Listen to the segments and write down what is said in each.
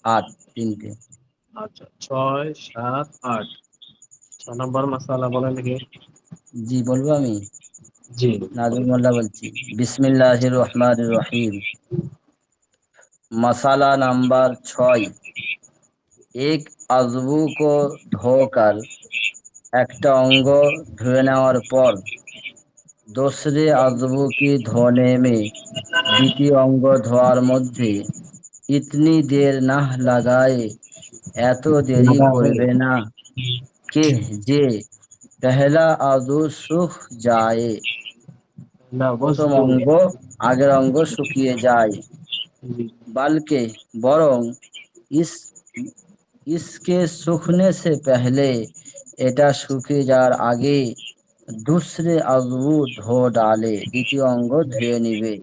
8 তিনটে। আচ্ছা, 6, 7, 8। 6 নম্বর মাসালা বলেন দেখি। জি বলবো আমি, জি নাজমুল বলেন। মোল্লা বলছি। বিসমিল্লাহির রহমানির রহিম। मसाला नंबर 6। एक अज़ू को धोकर একটা অঙ্গ ধুয়ে নেওয়ার পর दूसरे अज़ू की धोने में দ্বিতীয় অঙ্গ ধোয়ার মধ্যে इतनी देर না লাগায়, এত দেরি করবে না কে যে পহলা আযু সুখ যায়, না, প্রথম ওয়াজদু। অঙ্গ আগের অঙ্গ শুকিয়ে যায়। জি। बल्कि বরং इस इसके सूखने से पहले এটা শুকিয়ে যাওয়ার আগে दूसरे अज़ू धो डाले, দ্বিতীয় অঙ্গ ধুয়ে নিবে।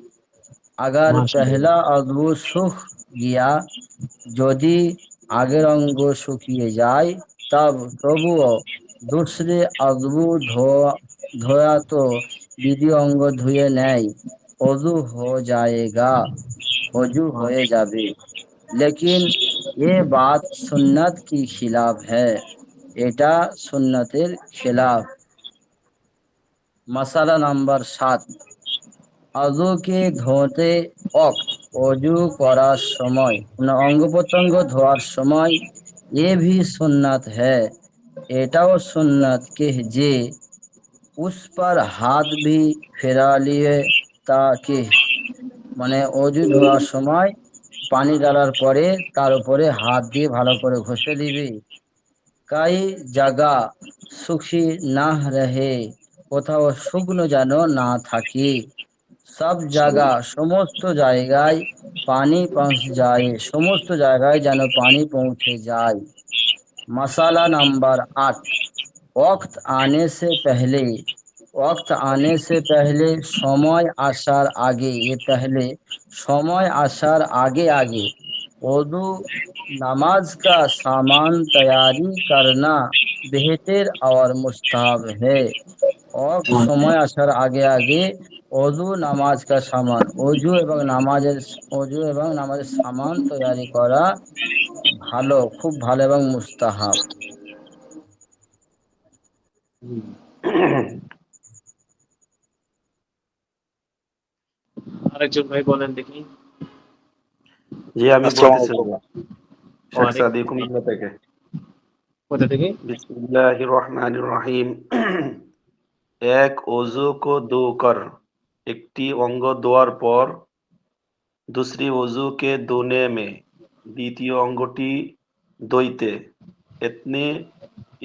अगर पहला মাশাআল্লাহ। अज़ू सूख गया, যদি আগের অঙ্গ শুকিয়ে যায়, তবুও दूसरे अज़ू ধোয়া তো দ্বিতীয় অঙ্গ ধুয়ে নেয়, অজু हो जाएगा, অজু হয়ে যাবে। लेकिन ये बात सुन्नत की खिलाफ है, এটা সুন্নতের খেলাফ। मसाला नंबर 7। অজুকে ধোতে ওয়াক্ত, অজু করার সময় মানে অঙ্গ প্রত্যঙ্গ ধোয়ার সময় এ ভি সুন্নাত है, এটাও সুন্নাত কে যে উস पर হাত ভি ফেরা লিয়ে, তাকে মানে অজু ধোয়ার সময় পানি ঢালার পরে তার উপরে হাত দিয়ে ভালো করে ঘষে দিবি। কাই জায়গা শুখি না রহে, কোথাও শুকনো যেন না থাকে। সব জায়গা সমস্ত জায়গায় পানি পৌঁছে যায়, সমস্ত জায়গায় যেন পানি পৌঁছে যায়। मसाला नंबर 8। वक्त आने से पहले, वक्त आने से पहले সময় আসার আগে, ये पहले সময় আসার আগে আগে वضू नमाज का सामान तैयारी करना बेहतर और मुस्ताहब है। और সময় আসার আগে আগে অজু নামাজ কা সামান, অজু এবং নামাজের সামান তৈরি করা ভালো, খুব ভালো এবং মুস্তাহাব। হুম। আরেকজন ভাই বলেন দেখি। জি আমি আসসালামু বলতেছি আলাইকুম। শেখ ওয়ালাইকুম সাদি আসসালাম। কুমিল্লা থেকে। কোথা থেকে? बिस्मिल्लाहिर रहमानिर रहीम। এক অজু কো ধোकर, একটি অঙ্গ ধোয়ার পর दूसरी वजू के धोने में, দ্বিতীয় অঙ্গটি ধুইতে इतने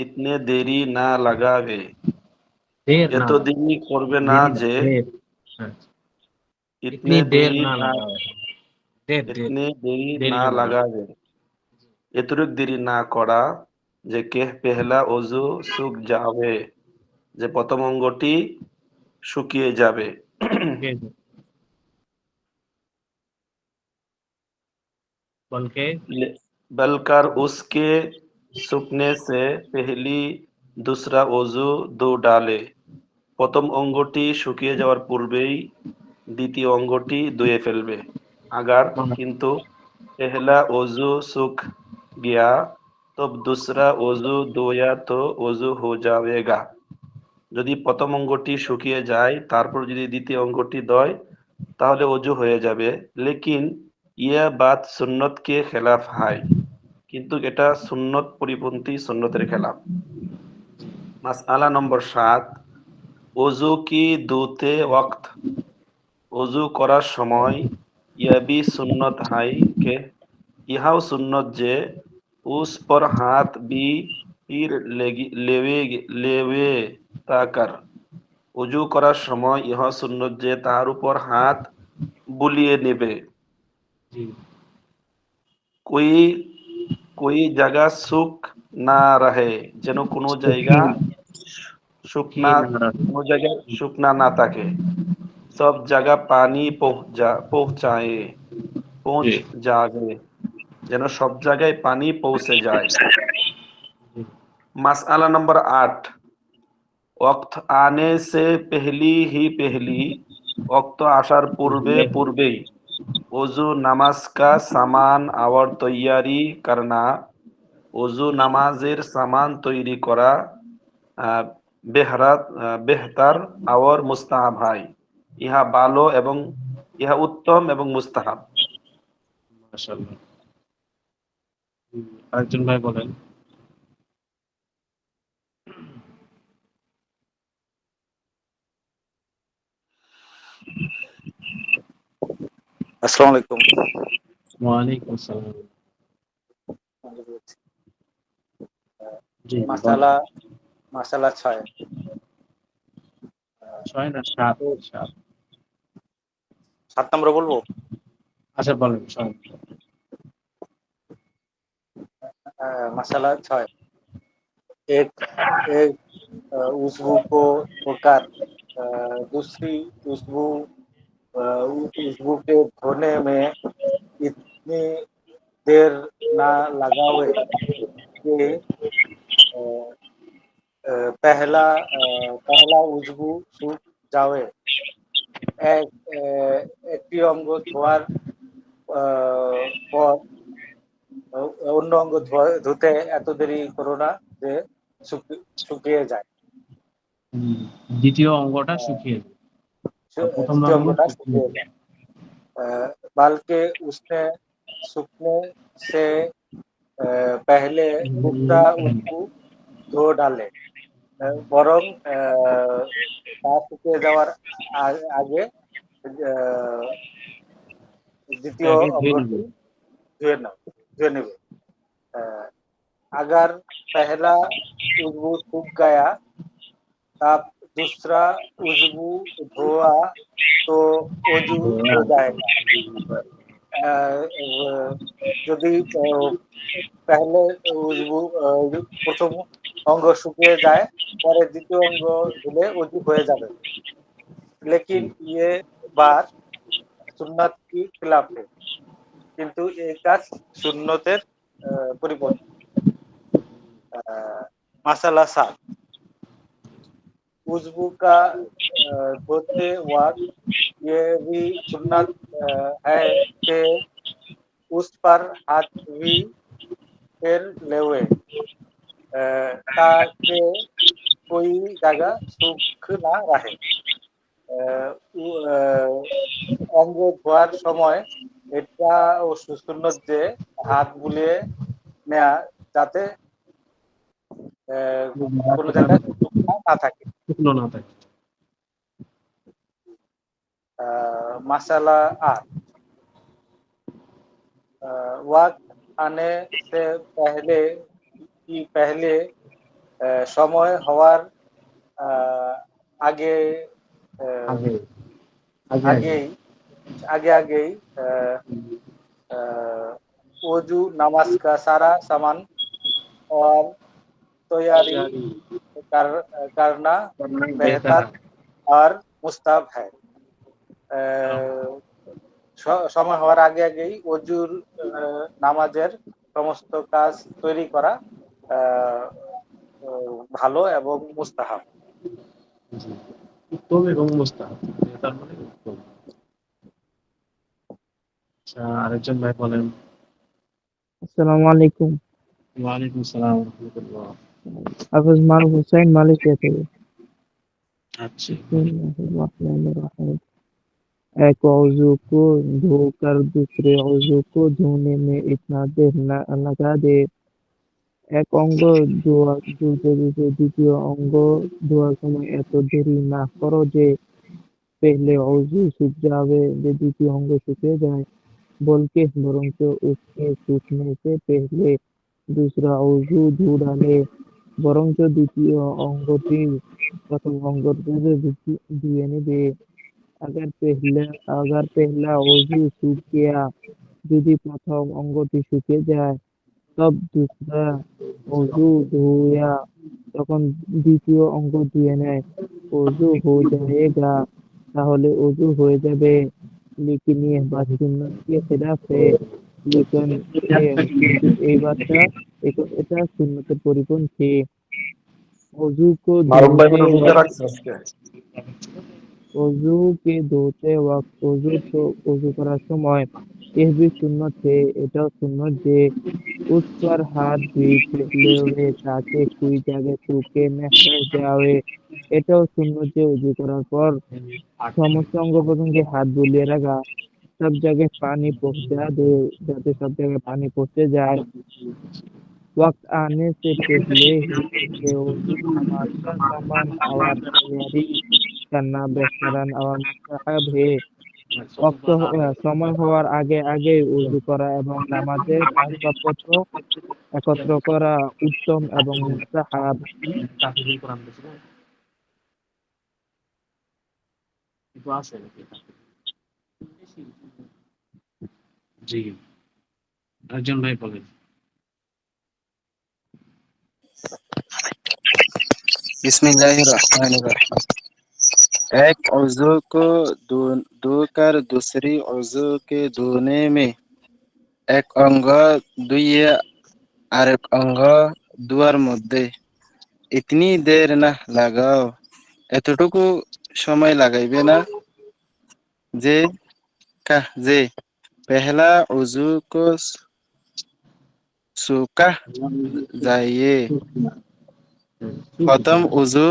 इतने देरी না লাগাবে, ঢের না এত লাগা। দেরি করবে না দেরি না, যে ঢের। হ্যাঁ। इतने इतनी देर देरी ना না लगा है। ঢের ঢের। इतने देरी দেরি না হবে না। লাগাবে, এতটুক দেরি না করা যে কে পেহলা অজু সুখ যাবে, যে প্রথম অঙ্গটি শুকিয়ে যাবে। ঠিক আছে। বলকে बलकर उसके सूखने से पहली दूसरा অজু ধো ডালে, প্রথম অঙ্গটি শুকিয়ে যাওয়ার পূর্বেই দ্বিতীয় অঙ্গটি ধুয়ে ফেলবে। আগার কিন্তু पहला वजू सूख गया तो दूसरा वजू धोया तो वजू हो जाएगा, যদি প্রথম অঙ্গটি শুকিয়ে যায় তারপর যদি দ্বিতীয় অঙ্গটি ধয় তাহলে অজু হয়ে যাবে। লেকিন ইয়া বাত সুন্নত কে খেলাফ হয়, কিন্তু এটা সুন্নত পরিপন্থী, সুন্নতের খেলাফ। মাসআলা নম্বর 7। অজু কি ধুতে ওয়াক্ত, অজু করার সময় ইয়া বি সুন্নত হাই কে, ইহাও সুন্নত যে উস পর হাত বি পীর লেবে লেবে তাকার, অজু করার সময় ইহা সুন্নত যে তার উপর হাত বুলিয়ে নেবে। জি। কোই কোই জায়গা শুক না রহে, যেন কোনো জায়গা সুখী, সুখী শুকনা, না রাখে। কোনো জায়গায় শুকনা না থাকে। সব জায়গা পানি পৌঁছায়, পৌঁছ জি। যাবে, যেন সব জায়গায় পানি পৌঁছে যায়। জি। মাসআলা নম্বর 8। ওয়াক্ত আনে সে পেহলি হি পেহলি, ওয়াক্ত আসার পূর্বে পূর্বে। পূর্বেই वजू नामाज का सामान और तैयारी करना वजू নামাজের সামান তৈরি করা আহ, বেহতার আর মুস্তাহাব হয় ইহা ভালো এবং ইহা উত্তম এবং মুস্তাহাব মাশাআল্লাহ। আরেকজন ভাই বলেন। আসসালামু আলাইকুম। ওয়ালাইকুম আসসালাম। জি বলেন। মাসালা মাসালা 6 ছয় না সাত? তো সাত। 7 নম্বর বলবো। আচ্ছা বলেন ছয়। मासाला 6 एक एक उज़्वू को धोकर दूसरी उज़्वू उज़्वू के धोने में इतनी देर ना लगावे कि अ, पहला उज़्वू सूख जावे। এক একটি অঙ্গ ধোয়ার পর অন্য অঙ্গ ধুতে এত দেরি করো না যে শুকিয়ে যায়। হুম, দ্বিতীয় অঙ্গটা শুকিয়ে যায়। প্রথম দ্বিতীয় অঙ্গ অঙ্গটা শুকিয়ে শুকিয়ে যায়। যায়। बल्कि उसने सूखने से पहले दूसरा उज़्वू धो डाले। বরং তা শুকিয়ে যাওয়ার আগে দ্বিতীয় আগে ধুয়ে অঙ্গটি নেবে। ধুয়ে নেবে। अगर पहला उज़्वू सूख गया तब दूसरा उज़्वू धोआ तो वजू हो जाएगा। যদি তাহলে উজবু প্রথম অঙ্গ শুকিয়ে যায় পরে দ্বিতীয় অঙ্গ ধুলে অজু হয়ে যাবে। लेकिन ये बात সুন্নাত কি খিলাফে, কিন্তু এই কাজ সুন্নতের পরিপন্থী। মাসালা 7 उज़्वू का धोते वक्त ये भी सुन्नत है कि उस पर हाथ भी फेर लेवे ताकि कोई जगह सूख ना रहे। অঙ্গ ধোয়ার সময় এটা ও সুন্নত যে হাত বুলিয়ে নেয়া যাতে কোনো জায়গায় শুকনা না থাকে। শুকনো না থাকে। মাসালা 8 वक्त आने से पहले সময় হওয়ার আগে আগে আগে আগে। আগেই আগেই वजू नमाज का सारा सामान और तैयारी তৈয়ারি करना বেহতার। बेहतर और मुस्ताहब है। সময় হওয়ার আগেই অজুর নামাজের সমস্ত কাজ তৈরি করা আহ, ভালো এবং মুস্তাহাব। জি, উত্তম এবং মুস্তাহাব। বেহতার মানে উত্তম। আচ্ছা আরেকজন ভাই বলেন। আসসালামু আলাইকুম। ওয়ালাইকুম আসসালাম ওয়া রাহমাতুল্লাহ। হাফেজ মারুফ হুসাইন মালয়েশিয়া থেকে। আচ্ছা বলেন। बिस्मिल्लाहिर्रहमानिर्रहीम। एक औज़ू को धोकर दूसरे औज़ू को धोने में इतना देर न लगा दे। এক অঙ্গ ধুতে ধুতে দ্বিতীয় অঙ্গ ধোয়ার সময় এত দেরি না করো যে पहले औज़ू सूख जावे যে দ্বিতীয় অঙ্গ শুকিয়ে যায়। বলকে বরঞ্চ उसके सूखने से पहले दूसरा औज़ू धो डाले। বরঞ্চ দ্বিতীয় অঙ্গটি প্রথম অঙ্গের পূর্বে ধুয়ে নেবে। अगर पहला अगर पहला औज़ू सूख गया যদি প্রথম অঙ্গটি শুকিয়ে যায় तब दूसरा औज़ू धोया তখন দ্বিতীয় অঙ্গ ধুয়ে নেয়। औज़ू हो जाएगा তাহলে অজু হয়ে যাবে। लेकिन यह बात सुन्नत के खिलाफ है। लेकिन কিন্তু এই বাতটা এটা সুন্নতের পরিপন্থী। অজু को মারুফ ভাই धोते মনে হয় রোজা वक्त রাখছে আজকে वजू के धोते वक्त वजू করার সময় यह भी सुन्नत है এটাও সুন্নত যে उस पर हाथ भी ফেলে हुए তাকে कोई জায়গায় सूखे न रह जाए এটাও সুন্নত যে উজু করার পর आठ সমস্ত অঙ্গ প্রত্যঙ্গে हाथ बुलिए रखा सब जगह पानी पहुंचा दे जाते सब जगह पानी पहुंचे जाए वक्त आने से पहले ही उसे वजू नमाज का सामान और तैयारी करना बेहतरीन और मुस्तहब है वक्त সময় হওয়ার আগে আগে উজু করা এবং নামাজের আসবাবপত্র একত্র করা উত্তম এবং মুস্তাহাব ताफिजुल कुरान বেশি না একটু আছে নাকি জি একজন ভাই বলেন बिस्मिल्लाहिर्रहमानिर्रहीम एक उज़ू को धोकर दूसरी उज़ू के धोने में एक अंग धुए आरेक अंग ধোয়ার মধ্যে इतनी देर না লাগাও এতটুকু সময় লাগাইবে না যে যে पहला उज़ू को सूखा जाइए प्रथम उज़ू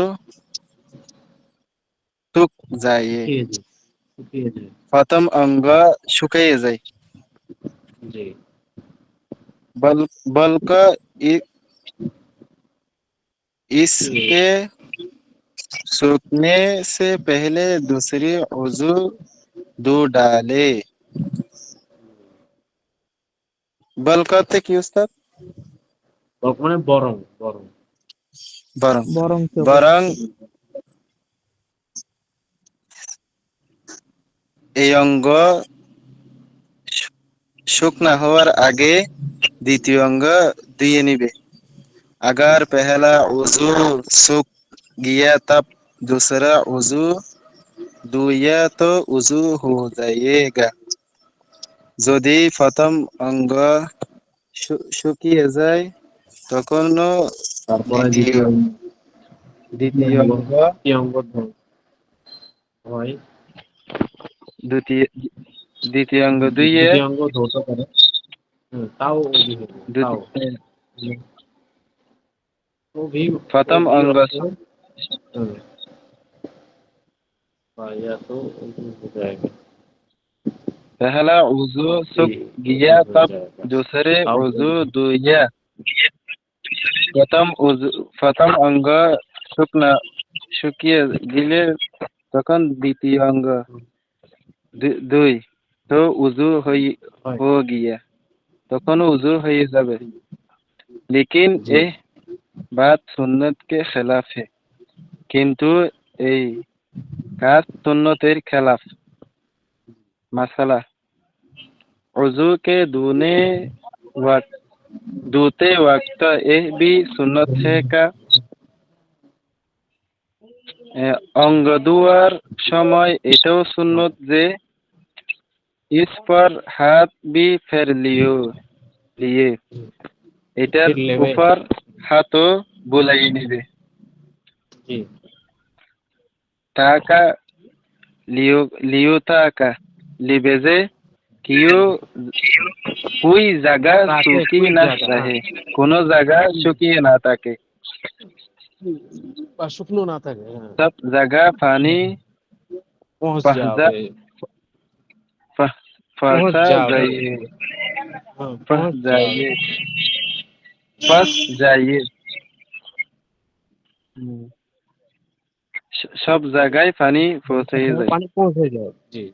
सूख जाइए শুকিয়ে যায় प्रथम अंग শুকিয়ে যায় জি बल्कि इसके सूखने से पहले दूसरी उज़ू धो डाले बल्कते কি উস্তাদ মানে বরং বরং বরং বরং বরং এই অঙ্গ শুকনা হওয়ার আগে দ্বিতীয় অঙ্গ ধুয়ে নিবে अगर पहला उज़ू सूख गया तब दूसरा उज़ू धोया तो उज़ू हो जाएगा যদি প্রথম অঙ্গ শুকিয়ে যায় তখনও তারপরে দ্বিতীয় দ্বিতীয় অঙ্গ দ্বিতীয় অঙ্গ হয় দ্বিতীয় দ্বিতীয় অঙ্গ ধুয়ে দ্বিতীয় অঙ্গ ধৌত করে তাও অজু হবে তাও वो भी प्रथम अंग या तो उजू हो जाएगा पहला उज़ू सूख जी गया हो तब जाएगा दूसरे ताও उज़ू धोया प्रथम अंग শুকিয়ে গেলে তখন দ্বিতীয় অঙ্গ দুই তো উজু হয় हो गया তখন उजू হয়ে যাবে लेकिन जी यह बात सुन्नत के खिलाफ है किंतु এই কাজ সুন্নতের খেলাফ मसला उजू के धोते वक्त यह भी सुन्नत है का অঙ্গ ধোয়ার সময় এটাও সুন্নত যে इस पर हाथ भी फेर लिए এটার फिर लेवे উপর হাতও বুলাই নিবে जी ताका लियो ताका लिबे जे कियो कोई जगह ताके सूखी कोई ना जगह, रहे कोनो जगह শুকিয়ে না থাকে বা শুকনো না থাকে सब जगह पानी পৌঁছ पहुंचा যাবে पहुंच फंसा जावे जाइए हाँ, फंस पहुंच जाइए फंस जाइए सब जगह पानी पहुंचे যাবে যায় পানি পৌঁছে যায় জি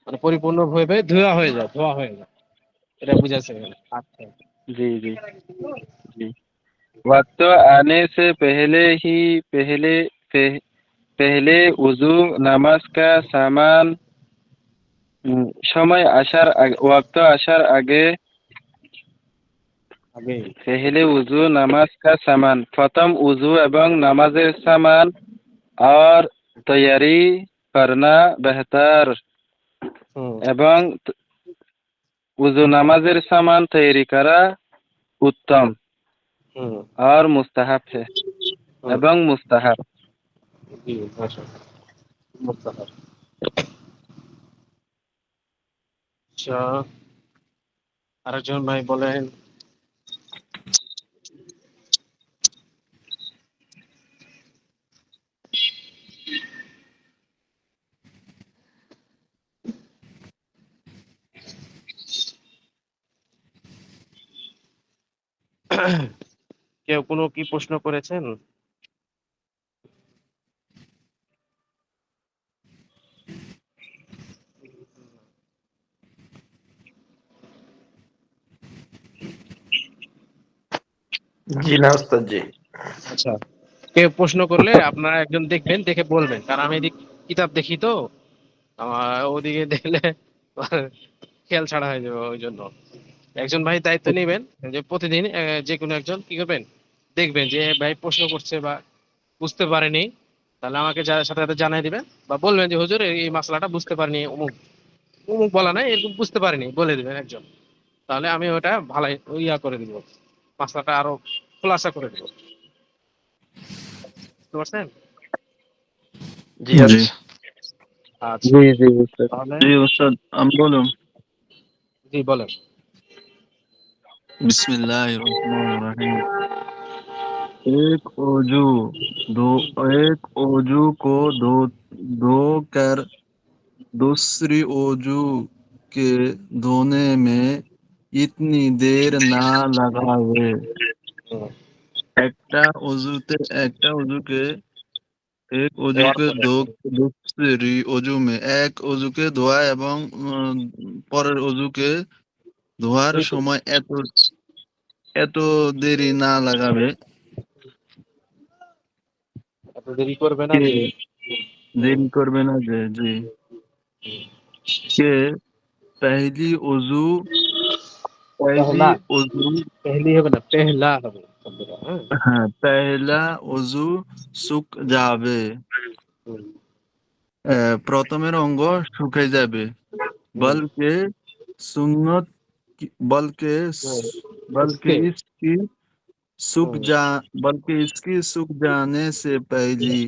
মানে পরিপূর্ণভাবে ধোয়া হয়ে যায় এটা বুঝাচ্ছে আচ্ছা जी जी जी वक्त आने से पहले वजू नमाज का सामान समय वक्त आसार आगे আগে पहले वजू नमाज का सामान प्रथम वजू एवं नमाजेर सामान और तैयारी करना बेहतर एवं वजू नमाजेर सामान तैयारी करा उत्तम और मुस्ताहब है एवं मुस्ताहब জি আচ্ছা মুস্তাহাব। আচ্ছা, আরেকজন ভাই বলেন। কেউ কোনো কি প্রশ্ন করেছেন? জি না ওস্তাদ জি। আচ্ছা, কেউ প্রশ্ন করলে আপনারা একজন দেখবেন, দেখে বলবেন, কারণ আমি এদিক কিতাব দেখি তো, আমার ওদিকে দেখলে খেয়াল ছাড়া হয়ে যাবে। ওই জন্য একজন ভাই দায়িত্ব নেবেন যে প্রতিদিন যে কোনো একজন কি করবেন, দেখবেন যে ভাই প্রশ্ন করছে বা বুঝতে পারেনি, তাহলে আমাকে সাথে সাথে জানাই দিবেন, বা বলবেন যে হুজুর এই মাসলাটা বুঝতে পারিনি, অমুক অমুক বলা নাই, এরকম বুঝতে পারিনি বলে দিবেন একজন। তাহলে আমি ওটা ভালো ইয়া করে দিব, মাসলাটা আরো খোলাসা করে দিব। বুঝতে পারছেন? জি জি আচ্ছা। আচ্ছা, জি জি বুঝতে পারছি। তাহলে জি উস্তাদ আমি বলুন জি বলেন। बिस्मिल्लाहिर रहमानिर रहीम। एक ओजू दो एक ओजू को धो कर दूसरी ओजू के धोने में इतनी देर ना लगावे। হুম, একটা অজুতে একটা অজুকে এক দেওয়ার অজুকে পরে दूसरी অজু মে এক অজুকে ধোয়া এবং পরের অজুকে ধোয়ার দুইটি সময় এত এত দেরি না লাগাবে এত দেরি করবে না কে যে। হুম, দেরি করবে না যে জি কে पहली वजू पहली পেহলা, वजू পেহলি হবে না, পেহলা হবে শব্দটা। হ্যাঁ। हाँ पहला वजू শুক যাবে হুম, প্রথমের অঙ্গ শুকিয়ে যাবে হুম, बल्कि सुन्नत बल्कि হুম, बल्कि इसके इसकी सूख হুম, जा बल्कि इसकी सूख जाने से पहली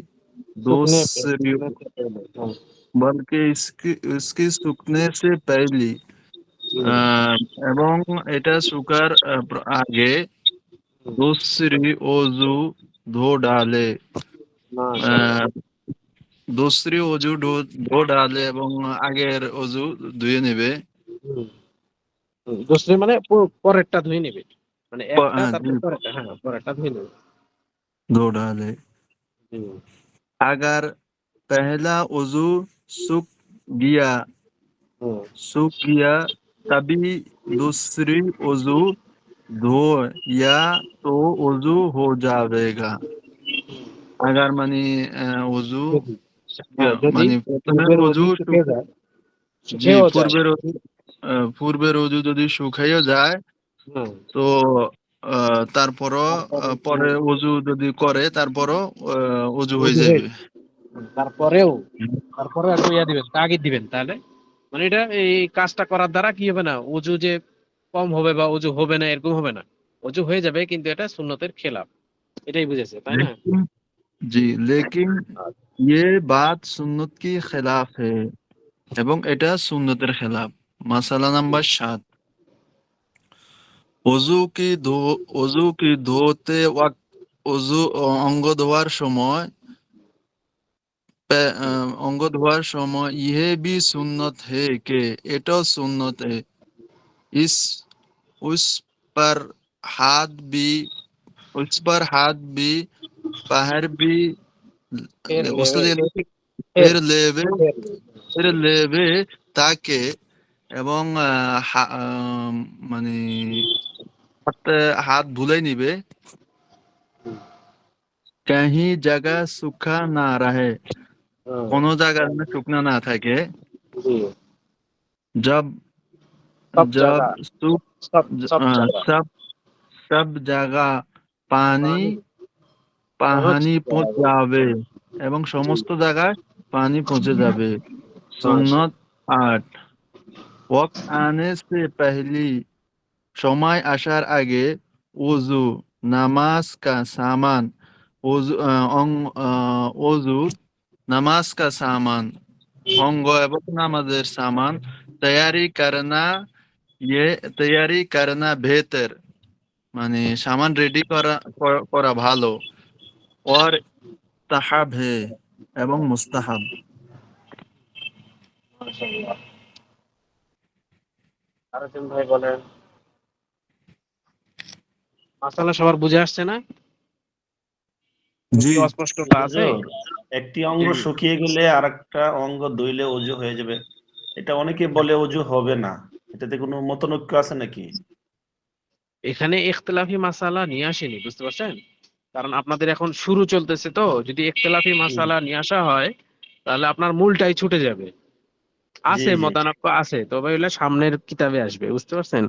दूसरी सूखने से पहले। হুম, बल्कि इसकी सूखने से पहली হুম, আহ, এবং এটা শুকার আগে হুম, दूसरी ওযু ধো ডালে মাশাআল্লাহ। আহ, दूसरी ওযু ধো ডালে এবং আগের ওযু ধুয়ে নেবে হুম, হুম, দুসরি মানে পরেরটা ধুয়ে নেবে, মানে একটা জি তারপর পরেরটা, হ্যাঁ পরেরটা ধুয়ে নেবে। ধো ডালে হুম, अगर पहला वजू सूख गया হুম, सूख गया तभी दूसरी वजू धो या तो वजू हो जाएगा अगर मानी वजू যদি, হ্যাঁ যদি মানে প্রথমের পূর্বের অজু অজু শুকিয়ে যায়, জি শুকিয়েও যায়। পূর্বের অজু যদি শুকাইও যায় হুম, তো তারপরও তারপরে পরে অজু যদি করে তারপরও অজু হয়ে অজু হয়ে, যাবে তারপরেও তারপরে একটু ইয়া দিবেন, তাগিদ দিবেন, তাহলে মানে এটা এই কাজটা করার দ্বারা কি হবে না, অজু যে কম হবে বা অজু হবে না এরকম হবে না, অজু হয়ে যাবে, কিন্তু এটা সুন্নতের খেলাফ, এটাই বুঝেছে তাই না? लेकिन जी लेकिन ये बात सुन्नत की खिलाफ है এবং এটা সুন্নতের খেলাফ মাসালা নাম্বার 7 অজু কি ধোতে ওয়াক্ত অজু অঙ্গ ধোয়ার সময় অঙ্গ ধোয়ার সময় ইহে भी सुन्नत है कि এটাও সুন্নত है इस उस पर हाथ भी उस पर हाथ भी पैर भी ফের লেবে, ওস্তাদ এর ফের লেবে ফের এর লেবে তাকে এবং মানে হাতে হাত ধুলাই নিবে कहीं जगह सूखा ना रहे কোনো জায়গা যেন শুকনা না থাকে জি, जब সব জায়গা, जब सूख সব জায়গা सब सब जगह পানি পানি পৌঁছ পানি পৌঁছে যাবে। যাবে এবং জি, সমস্ত জায়গায় পানি পৌঁছে যাবে মাশাআল্লাহ। सुन्नत 8 वक्त आने से पहली সময় আসার আগে ওযু নামাজ কা সামান ওযু অজু नमाज का सामान অঙ্গ এবং নামাজের সামান তৈয়ারি করনা তৈয়ারি করনা বেহতর মানে সামান রেডি করা ভালো और তাহাব হে এবং মুস্তাহাব মাশাআল্লাহ। আরেকজন ভাই বলেন, মাসালা সবার বুঝে আসছে না? জি কি অস্পষ্টতা আছে? হুজুর, একটি অঙ্গ হুম। শুকিয়ে গেলে আরেকটা অঙ্গ ধুইলে অজু হয়ে যাবে, এটা অনেকে বলে অজু হবে না, এটাতে কোনো মতনৈক্য আছে নাকি? এখানে ইখতিলাফি মাসালা নিয়ে আসেনি, বুঝতে পারছেন? কারণ আপনাদের এখন শুরু চলতেছে, তো যদি ইখতিলাফি হুম, মাসালা নিয়ে আসা হয় তাহলে আপনার মূলটাই ছুটে যাবে। জি আছে জি মতানক্য আছে, তবে এগুলো সামনের কিতাবে আসবে, বুঝতে পারছেন?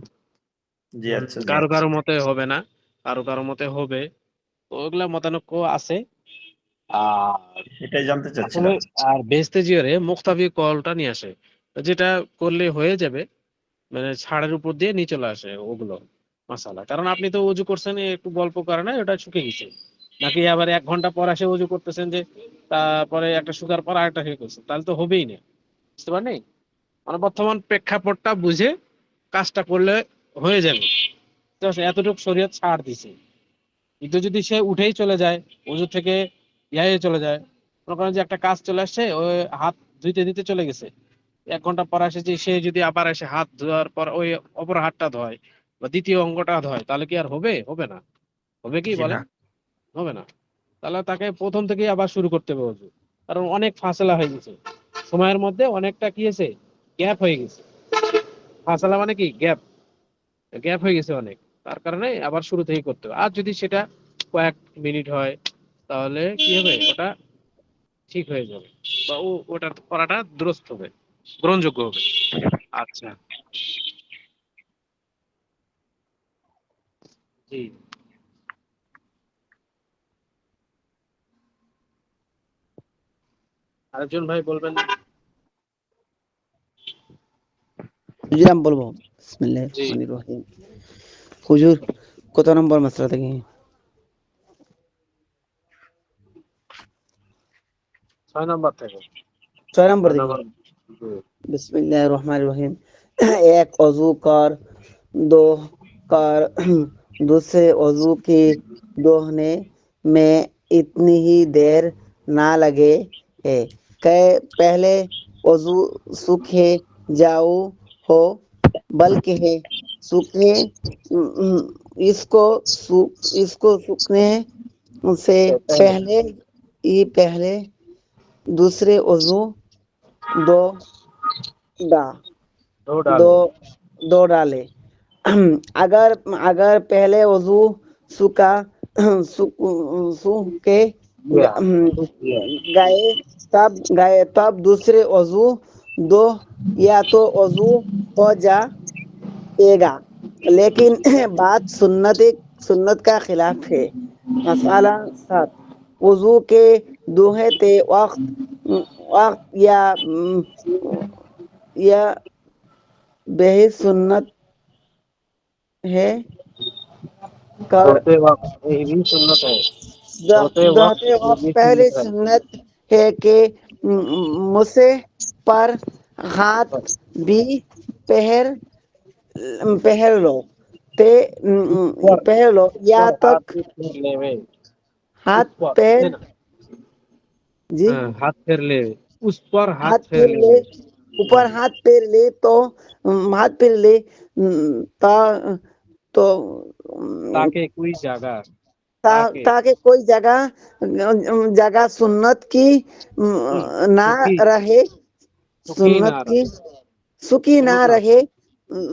জি, আচ্ছা জি কারো আচ্ছা। কারো মতে হবে না, কারো কারো মতে হবে। তো ওগুলা মতানক্য আছে। আর এটাই জানতে আসলে চাচ্ছিলাম। আর বেহেশতে জিয়ারে মুক্তাফি কলটা নিয়ে আসে, তো যেটা করলে হয়ে যাবে, মানে ছাড়ের উপর দিয়ে নিয়ে চলে আসে ওগুলো মাসালা। কারণ আপনি তো অজু করছেন একটু গল্প করে না, ওটা শুকিয়ে গেছে, নাকি আবার 1 ঘন্টা পর এসে অজু করতেছেন যে তারপরে একটা শুকার পর আরেকটা হয়ে করছে, তাহলে তো হবেই না, বুঝতে পারেন? মানে বর্তমান প্রেক্ষাপটটা বুঝে কাজটা করলে হয়ে যাবে, ঠিক আছে? এতটুকু শরীয়ত ছাড় দিছে। কিন্তু যদি সে উঠেই চলে যায়, অজু থেকে ইয়ায় চলে যায়, মনে করেন যে একটা কাজ চলে আসছে, ওই হাত ধুইতে দিতে চলে গেছে, 1 ঘন্টা পর আসে যে সে যদি আবার এসে হাত ধোয়ার পর ওই অপর হাতটা ধয় বা দ্বিতীয় অঙ্গটা ধয়, তাহলে কি আর হবে? হবে না। হবে কি জি না। বলেন? হবে না। তাহলে তাকে প্রথম থেকেই আবার শুরু করতে হবে অজু, কারণ অনেক ফাসলা হয়ে গেছে সময়ের মধ্যে, অনেকটা কি হয়েছে, গ্যাপ হয়ে গেছে। ফাসলা মানে কি, গ্যাপ, গ্যাপ হয়ে গেছে অনেক, তার কারণে আবার শুরু থেকে করতে হবে। আর যদি সেটা কয়েক মিনিট হয় তাহলে কি হবে, ওটা ঠিক হয়ে যাবে, বা ওটা করাটা দুরস্ত হবে, গ্রহণযোগ্য হবে। আচ্ছা, জি। আরেকজন ভাই বলবেন। জি আমি বলবো। বিসমিল্লাহির জি, রহমানির রহিম। হুজুর, কত নম্বর মাসলা থেকে? 6 নম্বর থেকে। 6 নম্বর ছয় থেকে। নম্বর জি। बिस्मिल्लाहिर रहमानिर रहीम। एक वजू कर, दो कर दूसरे वजू की दोहने में इतनी ही देर ना लगे है कि पहले वजू सूखे जाओ हो, बल्कि है सूखे इसको सूखने से पहले पहले दूसरे वजू दो डा दो दो डाले। दो डाले। अगर अगर पहले वजू सूखा सूख के या या गए तब दूसरे वजू दो, या तो वजू हो जाएगा, लेकिन बात सुन्नत का खिलाफ है। मसाला 7, वजू के दुहते वक्त या बेही सुन्नत है कर धोते वक्त ये भी सुन्नत है। धोते वक्त दहते ये वक्त भी पहले सुन्नत है। सुन्नत है कि मुसे पर हाथ भी पहर पहर लो ते ऊपर पहर लो, या ऊपर हाथ तक भी फेर ले वे। हाथ ऊपर है पैर। ना? जी, हाँ, हाथ फेर ले वे। उस पर हाथ हाथ फेर फिर ले ले, वे। ऊपर हाथ पैर ले तो हाथ फिर ले ता तो ताकि कोई जगह, ताकि ताकि कोई जगह जगह सुन्नत की ना सुखी रहे, सुखी सुन्नत ना की रहे। सुखी ना सुनो ना, रहे,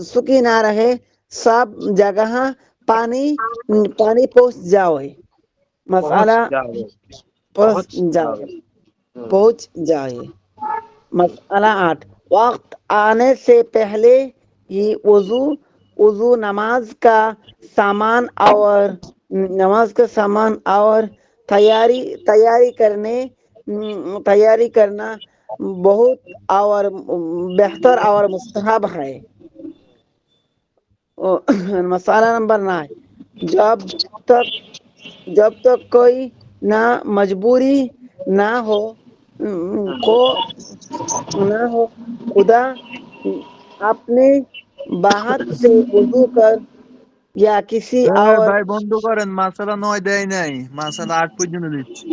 सुखी ना रहे, सब जगह पानी पानी पहुंच जाओ। पहुंच मसाला जाओ, पहुंच पहुंच जाओ, जाओ। हम्म, पहुंच जाए। मसाला 8, वक्त आने से पहले ही वजू वजू नमाज का सामान और तैयारी तैयारी करना बहुत और बेहतर और मुस्तहब है। मसाला नंबर 9, जब तक जब तक कोई ना मजबूरी ना हो को ना हो खुदा अपने बाहर से वजू कर या किसी और ভাই বন্ধ করেন, মাসালা 9 দেয় নাই, মাসালা 8 পর্যন্ত দিচ্ছি।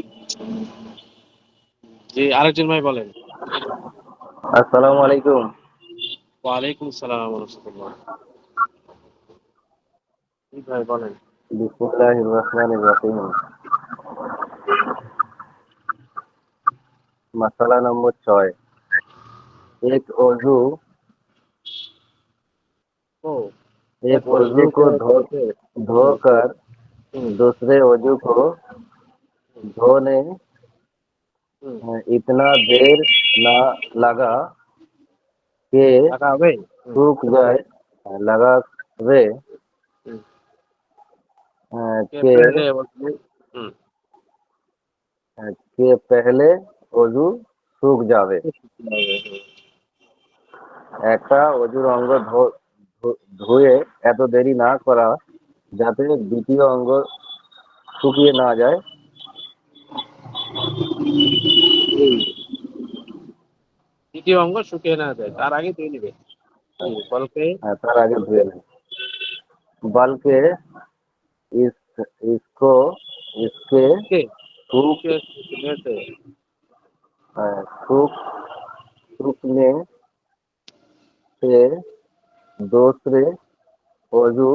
জি, আরেকজন ভাই বলেন। আসসালামু আলাইকুম। ওয়ালাইকুম সালাম ওয়া রাহমাতুল্লাহ। জি ভাই বলেন। বিসমিল্লাহির রহমানির রহিম। मसला नंबर 6। एक वजू ও एक এক वजू ওযু को করতে হুম, धोकर হুম, दूसरे वजू को धोने হুম। इतना देर ना लगा कि লাগাবে? হুম, सूख जाए, लगा वे হুম। কে के পেহলে ওযু হুম। के पहले वजू सूख जावे। একটা অজুর অঙ্গ ধুয়ে এত দেরি না করা যাতে দ্বিতীয় অঙ্গ শুকিয়ে না যায়, হুম। দ্বিতীয় অঙ্গ শুকিয়ে না যায় তার আগে ধুয়ে নিবে। জি, বলকে তার আগে ধুয়ে নেয়। बल्कि इस इसको इसके কে सूख কে শুকিয়েছে। सूख सूखने से दूसरे वजू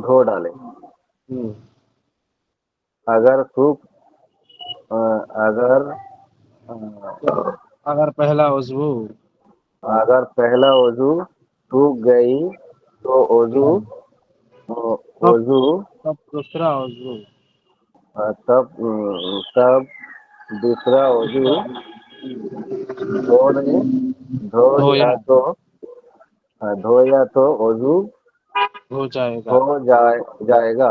धो डाले। হুম। अगर सूख अगर अगर पहला उज़्व अगर पहला वजू सूख गई तो वजू হুম, तब वजू तब दूसरा उज़्व तब दूसरा वजू धोने धो धोया या तो धो या तो वजू हो जाएगा। हो जाएगा।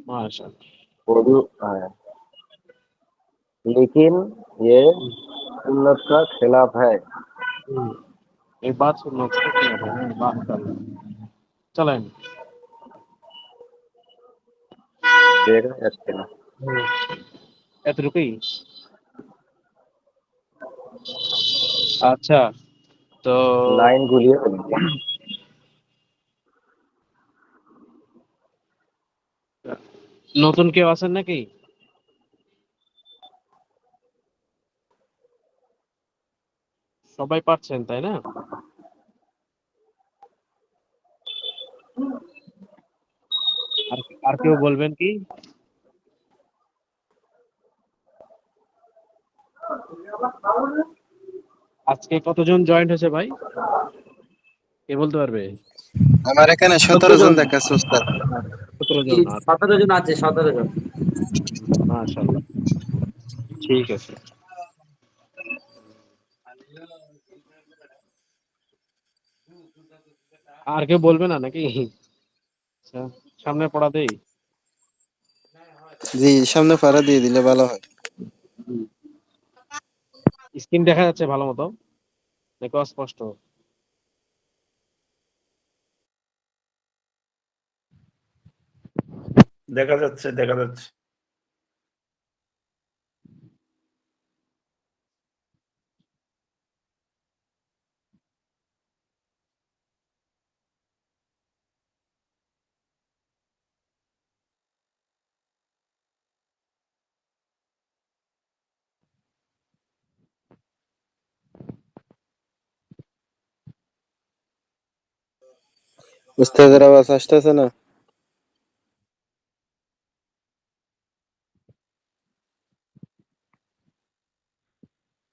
माशाअल्लाह। वजू लेकिन ये হুম, सुन्नत का खिलाफ है। হুম। এই বাত সুন্নাত কে खिलाफ है। হ্যাঁ, মাশাআল্লাহ। চলেন। দেখা যাচ্ছে না, হুম। এতটুকুই? আচ্ছা, তো লাইন গুলিয়ে ফেলছে। নতুন কেউ আছেন নাকি? সবাই পারছেন, তাই না? আর আর কেউ বলবেন কি? আজকে কতজন জয়েন্ট হয়েছে ভাই? কে বলতে পারবে? আমার এখানে ১৪ 17 জন জন। দেখাচ্ছে উস্তাদ। ১৭ জি, জন। আচ্ছা, ১৭ জন আছে, ১৭ জন। মাশাআল্লাহ। ঠিক আছে। আর কেউ বলবে না নাকি? আচ্ছা, সামনে পড়া দেই। জি, সামনে ফাড়া দিয়ে দিলে ভালো হয়। স্ক্রিন দেখা যাচ্ছে ভালো মতো নাকি অস্পষ্ট? দেখা যাচ্ছে, দেখা যাচ্ছে। উস্তাদের আওয়াজ আসতেছে না?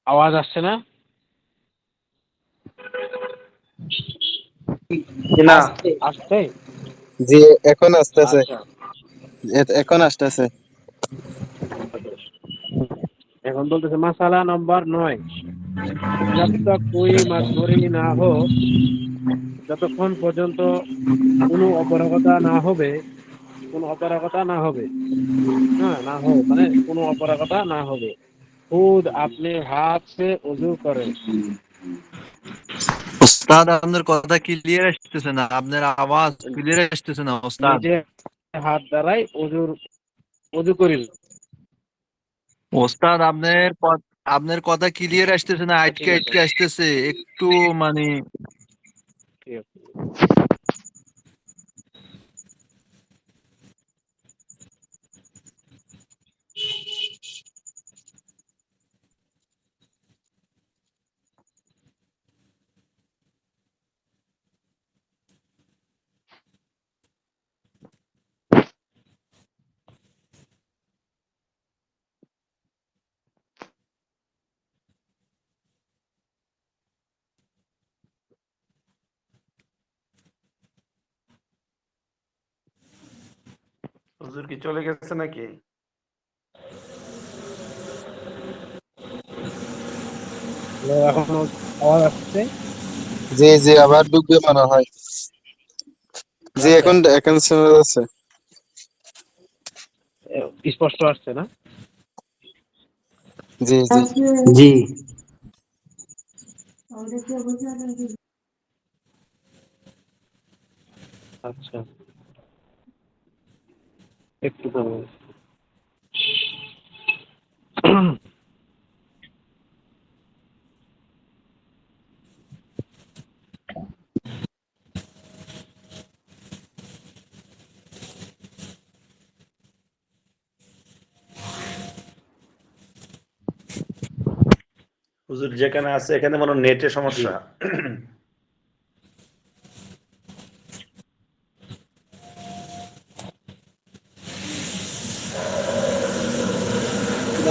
আওয়াজ আসছে না? না, আসছে? জি এখন আসতেছে। আচ্ছা, এখন আসতেছে। এখন বলতেছে মাসালা নাম্বার 9। जब तक कोई मजबूरी ना हो, যতক্ষণ পর্যন্ত কোনো অপারগতা না হবে, কোনো অপারগতা না হবে, হ্যাঁ, না हो মানে কোনো অপারগতা না হবে, खुद अपने हाथ से वजू करें। ওস্তাদ আপনার কথা ক্লিয়ার আসতেছে না, আপনার আওয়াজ ক্লিয়ার আসতেছে না ওস্তাদ। নিজে হাত দ্বারাই ওজু করিল। ওস্তাদ আপনার আপনার কথা ক্লিয়ার আসতেছে না, ঠিক আটকে আছে, আটকে আসতেছে একটু, মানে ঠিক আছে। হুজুর কি চলে গেছে নাকি? হ্যালো, এখনো আওয়াজ আসছে? জি জি, আবার ঢুকবে মনে হয়। জি, আচ্ছা, এখন এখন শোনা যাচ্ছে। স্পষ্ট আসছে না? জি জি। জি। আচ্ছা, একটু দাঁড়ান। হুজুর যেখানে আছে এখানে মনে হয় নেটের সমস্যা।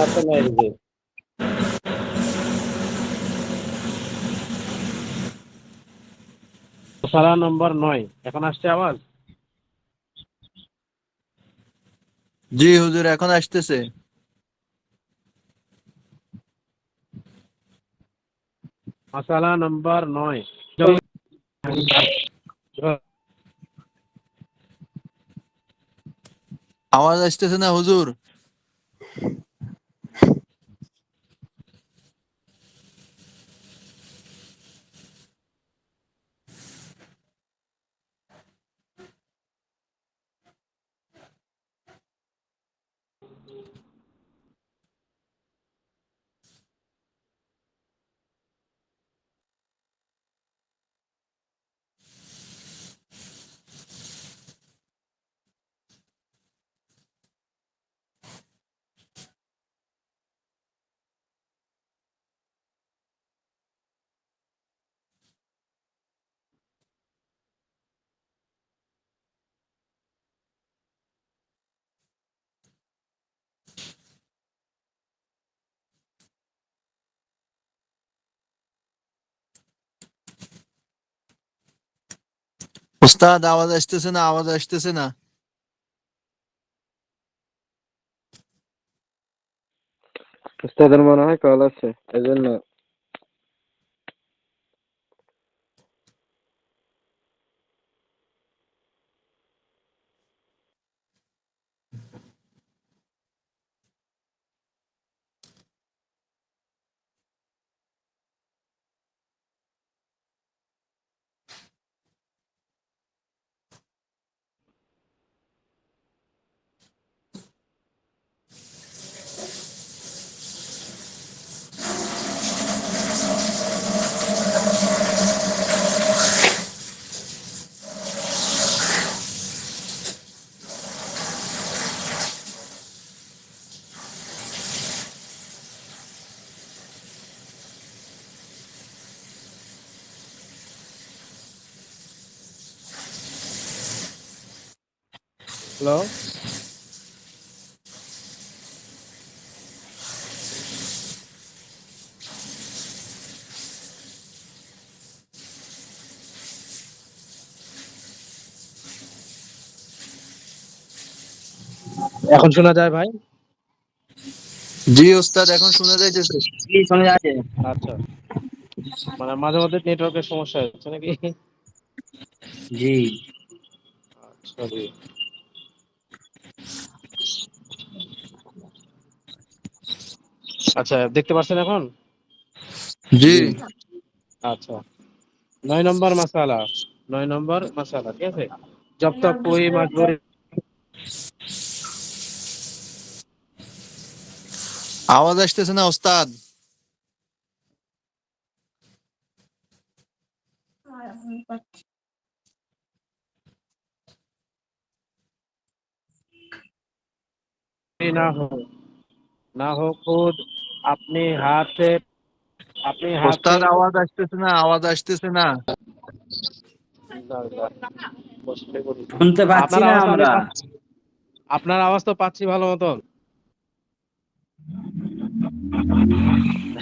আছে না এই যে সারা নম্বর 9, এখন আসছে আওয়াজ? জি হুজুর এখন আসতেছে। মাসালা নম্বর 9। আওয়াজ আসতেছে না হুজুর? উস্তাদ আওয়াজ আসতেছে না, আওয়াজ আসতেছে না। উস্তাদের মনে হয় কল আছে, এজন্য। হ্যালো, এখন শোনা যায় ভাই? জি উস্তাদ এখন শোনা যাইতেছে। জি শোনা যাচ্ছে। আচ্ছা, মানে মাঝে মধ্যে নেটওয়ার্কের সমস্যা হচ্ছে নাকি? জি। আচ্ছা জি। আচ্ছা, দেখতে পাচ্ছেন এখন? জি। জি। আচ্ছা, 9 নম্বর মাসালা, 9 নম্বর মাসালা, ঠিক আছে? जब तक कोई मजबूरी আওয়াজ আসতেছে না উস্তাদ? ना हो, ना हो खुद अपने हाथ से अपने हाथ से ওস্তাদ আওয়াজ আসতেছে না, আওয়াজ আসতেছে না। বসলে বলি। শুনতে পাচ্ছি আপনার না আওয়াজ তো আমি আমরা। পাচ্ছি, আপনার আওয়াজ তো পাচ্ছি ভালো মতন।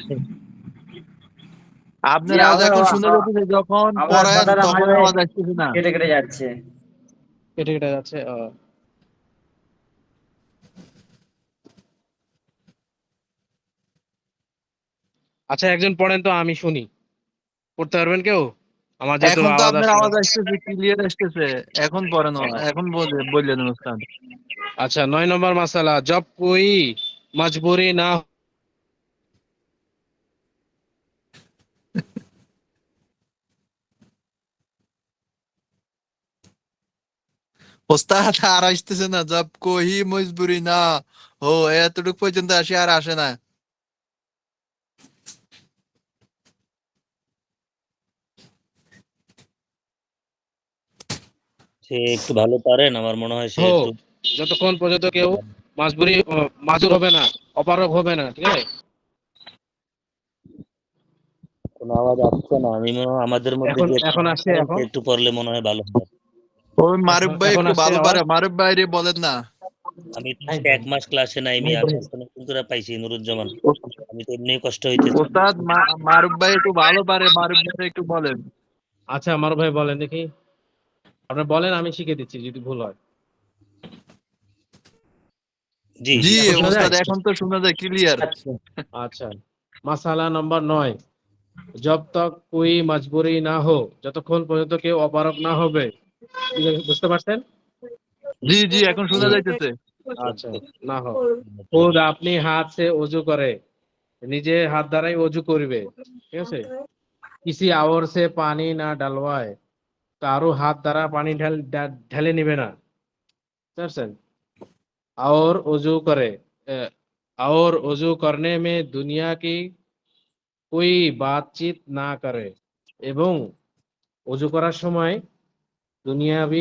জি, আপনার আওয়াজ এখন শোনা যাচ্ছে, যখন আপনার পড়েন কথাটা তখন মাঝে আওয়াজ আসতেছে না। কেটে কেটে যাচ্ছে। কেটে কেটে যাচ্ছে। আচ্ছা একজন পড়েন তো, আমি শুনি। পড়তে পারবেন কেউ? আমার যেহেতু এখন তো আওয়াজ আপনার আসছে না। আওয়াজ আসতেছে, ক্লিয়ার আসতেছে। এখন পড়েন, এখন বললেন ওস্তাদ। अच्छा 9 नंबर मसाला, जब कोई मजबूरी ना ওস্তাদ আর আসতেছে না, জব কোহি মজবুরি না ও, এতটুকু পর্যন্ত আসে আর আসে না। সে একটু ভালো পারেন, আমার মনে হয় সে हो, একটু যতক্ষণ পর্যন্ত কেউ মজবুরি মাজুর হবে না, অপারগ হবে না, ঠিক আছে? কোনো আওয়াজ আসছে না। আমি মনে হয় আমাদের মধ্যে এখন যে এখন আসছে, সে এখন একটু পড়লে মনে হয় ভালো হয়। ওই মারুফ এখন ভাই এখন একটু আসছে ভালো আওয়াজ। পারে, মারুফ ভাই রে বলেন না। আমি তো আজকে 1 মাস ক্লাসে নাই মিয়া, কষ্ট নতুন করে পাইছি নুরুজ্জামান। আমি তো এমনি কষ্ট হইতেছে। ওস্তাদ মারুফ ভাই একটু ভালো পারে, মারুফ ভাই একটু বলেন। আচ্ছা আমার ভাই বলেন দেখি, আপনি বলেন, আমি শিখে দিচ্ছি যদি ভুল হয়। জি জি জি এখন শোনা যায়? ওস্তাদ, এখন তো শোনা যায় ক্লিয়ার। আচ্ছা, মশালা নম্বর 9, जब तक कोई मजबूरी ना हो, যতক্ষণ পর্যন্ত কেউ অপারগ না হবে। বুঝতে পারছেন? জি জি, এখন শোনা যাইতেছে। আচ্ছা, না हो खुद अपने हाथ से वजू करे, নিজে হাত দ্বারাই ওযু করবে, ঠিক আছে? किसी और से पानी ना डलवाए, কারো হাত দ্বারা পানি ঢেলে নিবে না, বুঝতে পারছেন? और वजू करे, और वजू करने में दुनिया की कोई बातचीत ना करे, এবং ওযু করার সময় দুনিয়াবি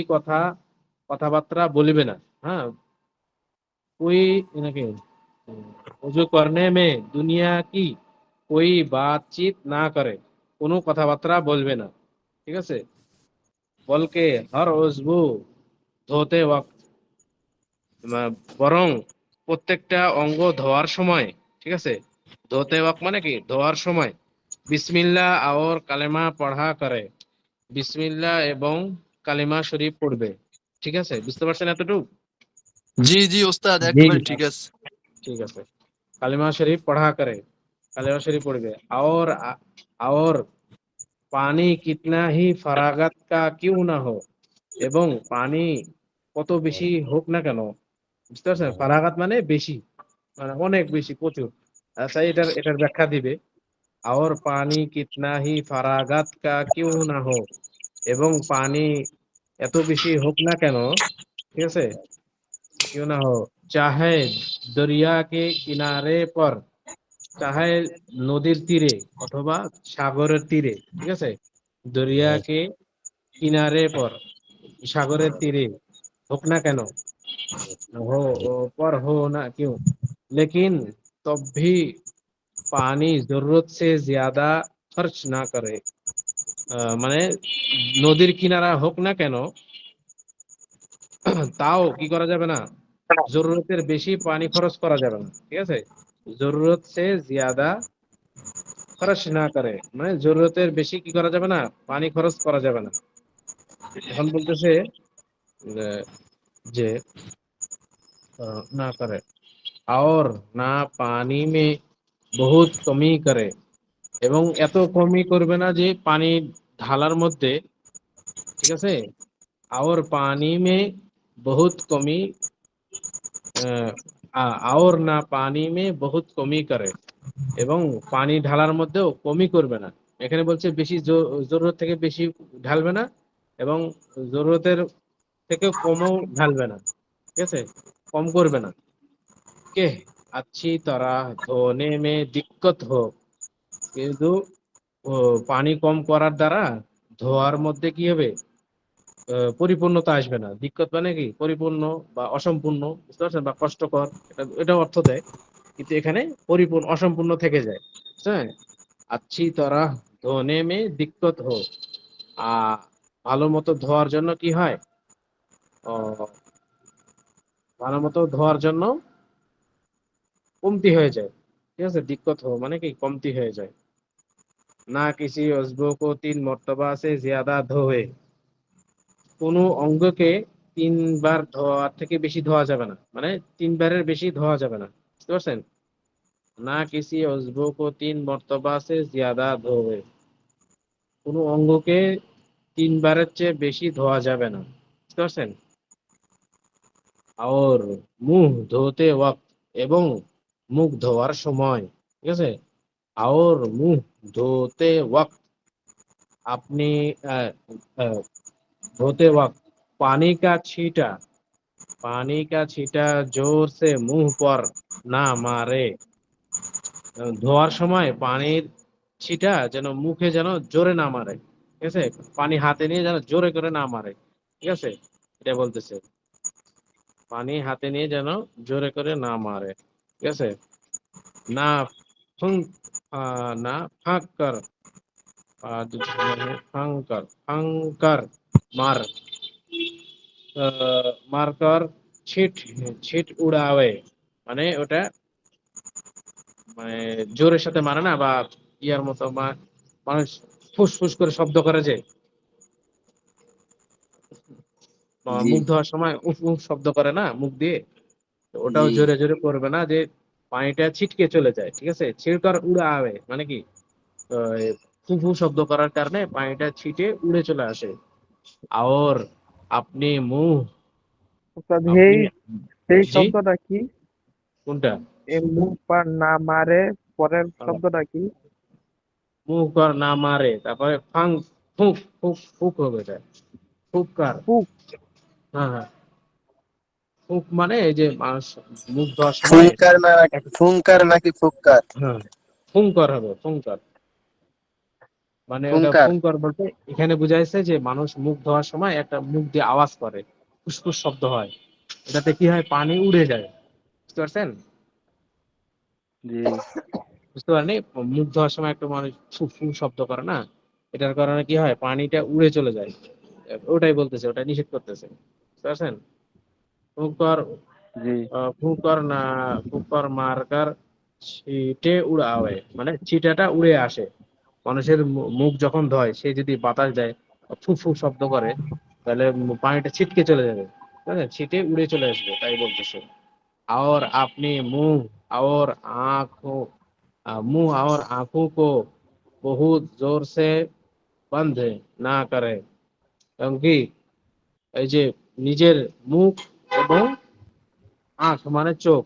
কথাবার্তা বলিবে না। হ্যাঁ, कोई নাকি वजू करने में दुनिया की कोई बातचीत ना करे, কোনো কথাবার্তা বলবে না, ঠিক আছে? বলকে হর উজবু ধোতে ওয়াক্ত, বরং প্রত্যেকটা অঙ্গ ধোয়ার সময়, ঠিক আছে? ধোতে ওয়াক্ত মানে কি, ধোয়ার সময় বিসমিল্লাহ আর কালেমা পড়া করে, বিসমিল্লাহ এবং কালিমা শরীফ পড়বে, ঠিক আছে? বুঝতে পারছেন এতটুকু? জি জি ওস্তাদ, জি, একেবারে ঠিক আছে। ঠিক আছে, কালিমা শরীফ পড়া করে, কালিমা শরীফ পড়বে। और পানি কিতনা হি ফারাগাত কা কিউ না হো, এবং পানি কত বেশি হোক না কেন, বুঝতে পারছেন? ফারাগাত মানে বেশি, মানে অনেক বেশি, প্রচুর। আচ্ছা এটার ব্যাখ্যা দিবে। और পানি কিতনা হি ফারাগাত কা কিউ না হো, এবং পানি এত বেশি হোক না কেন, ঠিক আছে? क्यों ना हो, चाहे दरिया के किनारे पर, চাহে নদীর তীরে অথবা সাগরের তীরে, ঠিক আছে? দরিয়াকে কিনারে পর, সাগরের তীরে হোক না কেন, हो पर हो ना क्यों, लेकिन तब भी पानी जरूरत से ज्यादा खर्च ना करे। মানে নদীর কিনারা হোক না কেন, তাও কি করা যাবে না, জরুরতের বেশি পানি খরচ করা যাবে না, ঠিক আছে? জরুরত সে জিয়াদা খরচ না করে, মানে জরুরতের বেশি কি করা যাবে না, পানি খরচ করা যাবে না। এখন বলতেছে আহ, যে না করে, और না পানি মে বহুত কমি করে, এবং এত কমই করবে না যে পানি ঢালার মধ্যে, ঠিক আছে? और পানি মে বহুত কমি, और না পানি মে বহুত কমি করে, এবং পানি ঢালার মধ্যেও কমই করবে না। এখানে বলছে বেশি জরুরত থেকে বেশি ঢালবে না, এবং জরুরতের থেকে কমও ঢালবে না, ঠিক আছে? কম করবে না। কে अच्छी तरह धोने में दिक्कत हो, কিন্তু ও পানি কম করার দ্বারা ধোয়ার মধ্যে কি হবে, পরিপূর্ণতা আসবে না। দিক্কত মানে কি পরিপূর্ণ বা অসম্পূর্ণ, বুঝতে পারছেন, বা কষ্টকর, এটা অর্থ দেয়। কিন্তু এখানে পরিপূর্ণ অসম্পূর্ণ থেকে যায়, বুঝছেন। আচ্ছি তরা ধোনে মে দিক্কত হো, ভালো মতো ধোয়ার জন্য কি হয়, আহ, ভালো মতো ধোয়ার জন্য কমতি হয়ে যায়, ঠিক আছে। দিক্কত হো মানে কি কমতি হয়ে যায়। না কিসি অজবো কো 3 মর্তবা সে জিয়াদা ধোয়ে, কোনো অঙ্গকে 3 বার ধোয়ার থেকে বেশি ধোয়া যাবে না, মানে 3 বারের বেশি ধোয়া যাবে না, বুঝতে পারছেন। না কিসি অজবো কো 3 মর্তবা সে জিয়াদা ধোয়ে, কোনো অঙ্গকে 3 বারের চেয়ে বেশি ধোয়া যাবে না, বুঝতে পারছেন। আর মুহ ধোতে ওয়াক্ত, এবং মুখ ধোয়ার সময়, ঠিক আছে। আর মুহ ধোতে ওয়াক্ত, আপনি আহ, আহ, धोते वक्त पानी का छींटा जोर से मुंह पर ना मारे, ধোয়ার সময় পানির ছিটা যেন মুখে যেন জোরে না মারে, ঠিক আছে। পানি হাতে নিয়ে যেন জোরে করে না মারে, ঠিক আছে, এটা বলতেছে। পানি হাতে নিয়ে যেন জোরে করে না মারে, ঠিক আছে। না ফুং না ফাঁক কর, ফাঙ্কার মার, মার্কার ছিট ছিট উড়াবে, মানে ওটা মানে জোরের সাথে মারে না, বা ইয়ার মতো মানুষ ফুসফুস করে শব্দ করে যে, বা জি মুখ ধোয়ার সময় উফ উফ শব্দ করে না মুখ দিয়ে, তো ওটাও জি জোরে জোরে করবে না, যে পানিটা ছিটকে চলে যায়, ঠিক আছে। ছিটকার উড়াবে মানে কি, ফু ফু শব্দ করার কারণে পানিটা ছিটে উড়ে চলে আসে। আর আপনি মুহ উস্তাদ আপনি সেই জি, শব্দটা কি? কোনটা? এ মুখ পার না মারে, পরের শব্দটা কি? মুখ কর না মারে, তারপরে ফাং ফুক ফুক ফুক হবে এটা, ফুৎকার। ফুক। হ্যাঁ হ্যাঁ, ফুক মানে এই যে মানুষ মুখ ধোয়ার সময় ফুঙ্কার না ফুঙ্কার নাকি ফুক্কার? হ্যাঁ ফুঙ্কর হবে, ফুঙ্কর। মানে ওটা ফুঙ্কার। ফুঙ্কর বলতে এখানে বুঝাইছে যে মানুষ মুখ ধোয়ার সময় একটা মুখ দিয়ে আওয়াজ করে, ফুসফুস শব্দ হয়, এটাতে কি হয় পানি উড়ে যায়, বুঝতে পারছেন। জি বুঝতে পারেনি, মুখ ধোয়ার সময় একটা মানুষ ফু ফু শব্দ করে না, এটার কারণে কি হয় পানিটা উড়ে চলে যায়, ওটাই বলতেছে, ওটা নিষেধ করতেছে, বুঝতে পারছেন। ফুঙ্কর জি ফুঙ্কর না ফুঙ্কর মার্কার ছিটে উড়াওয়ে, মানে ছিটাটা উড়ে আসে। মানুষের মুখ যখন ধয়, সে যদি বাতাস দেয় ফু ফু শব্দ করে, তাহলে পানিটা ছিটকে চলে যাবে, ঠিক আছে? ছিটে উড়ে চলে আসবে, তাই বলতেছে। और अपनी और आंखों मुंह और आंखों को बहुत जोर से बंद না করে, এবং কি এই যে নিজের মুখ এবং আঁখ মানে চোখ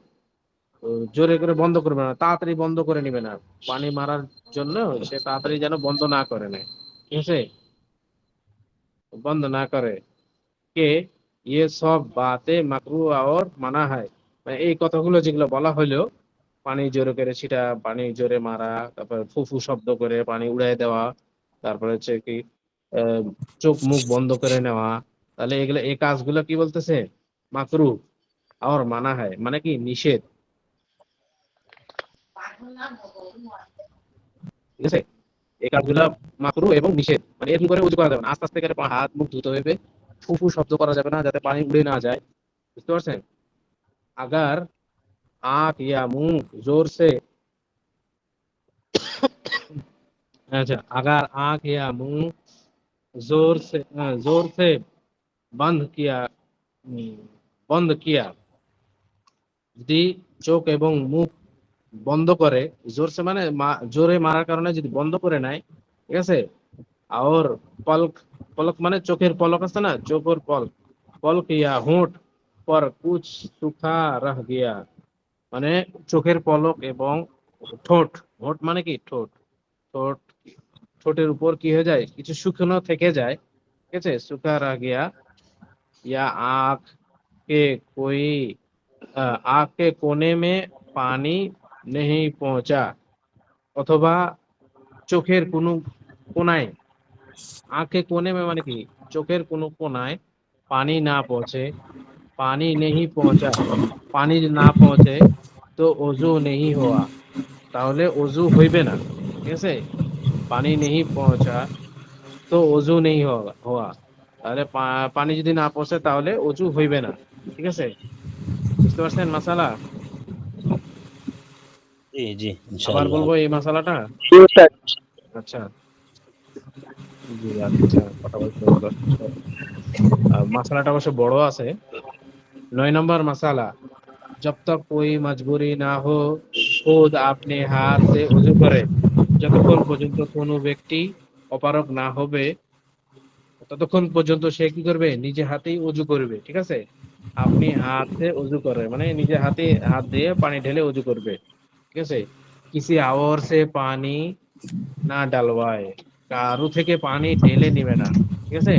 জোরে করে বন্ধ করবে না, তাড়াতাড়ি বন্ধ করে নিবে না, পানি মারার জন্য সে তাড়াতাড়ি যেন বন্ধ না করে নেয়, ঠিক আছে, বন্ধ না করে। কে ইয়ে সব বাতে মাকরু আর মানা হয়, মানে এই কথাগুলো যেগুলো বলা হলো, পানি জোরে করে ছিটা, পানি জোরে মারা, তারপরে ফুফু শব্দ করে পানি উড়াই দেওয়া, তারপরে হচ্ছে কি আহ, চোখ মুখ বন্ধ করে নেওয়া, তাহলে এগুলো এই কাজগুলো কি বলতেছে, মাকরু আর মানা হয় মানে কি নিষেধ, ঠিক আছে। এই কাজগুলো মাকরু এবং নিষেধ, মানে এরকম করে উজু করা যাবে না, আস্তে আস্তে করে হাত মুখ ধুতে হবে, ফুফু শব্দ করা যাবে না যাতে পানি উড়ে না যায়, বুঝতে পারছেন। আগার आंख या मुंह जोर से, अच्छा अगर आंख या मुंह जोर से बंद किया बंद किया, যদি চোখ এবং মুখ বন্ধ করে, জোরসে মানে জোরে মারার কারণে যদি বন্ধ করে নেয়, ঠিক আছে। আর পলক, পলক মানে চোখের পলক আছে না, চোখের পলক, পলক ইয়া হোঁট পর কুছ সুখা রহ গিয়া, মানে চোখের পলক এবং ঠোঁট, ঠোঁট মানে কি ঠোঁট, ঠোঁট ঠোঁটের উপর কি হয়ে যায় কিছু শুকনো থেকে যায়, ঠিক আছে, सूखा रह गया, या आँख के कोई आँख के कोने में पानी नहीं पहुंचा, অথবা চোখের কোনো কোনায়, আঁখে কোণে মানে কি চোখের কোনো কোনায় পানি না পৌঁছে, पानी नहीं पहुंचा, পানি না পৌঁছে তো অজু নেই হওয়া, তাহলে অজু হইবে না। ঠিক আছে, পানি নেই পৌঁছা তো অজু নেই হওয়া, তাহলে পানি যদি না পৌঁছে তাহলে অজু হইবে না। ঠিক আছে, বুঝতে পারছেন মাসালা? জি জি আবার ইনশাআল্লাহ। বলবো এই মাসালাটা। আচ্ছা, জি আচ্ছা, কথা বলতে বলতে মাসালাটা অবশ্য বড় আছে। 9 নম্বর मसाला, जब तक कोई मजबूरी ना हो खुद अपने हाथ से उजू करे, যতক্ষণ পর্যন্ত কোনো ব্যক্তি অপারগ না হবে ততক্ষণ পর্যন্ত সে কি করবে, নিজে হাতেই উজু করবে। ঠিক আছে, আপনি হাতে উজু করে মানে নিজে হাতে হাত দিয়ে পানি ঢেলে উজু করবে। ঠিক আছে, কিসি और से পানি না ডালওয়ায়, কারু থেকে পানি ঢেলে নিবে না। ঠিক আছে,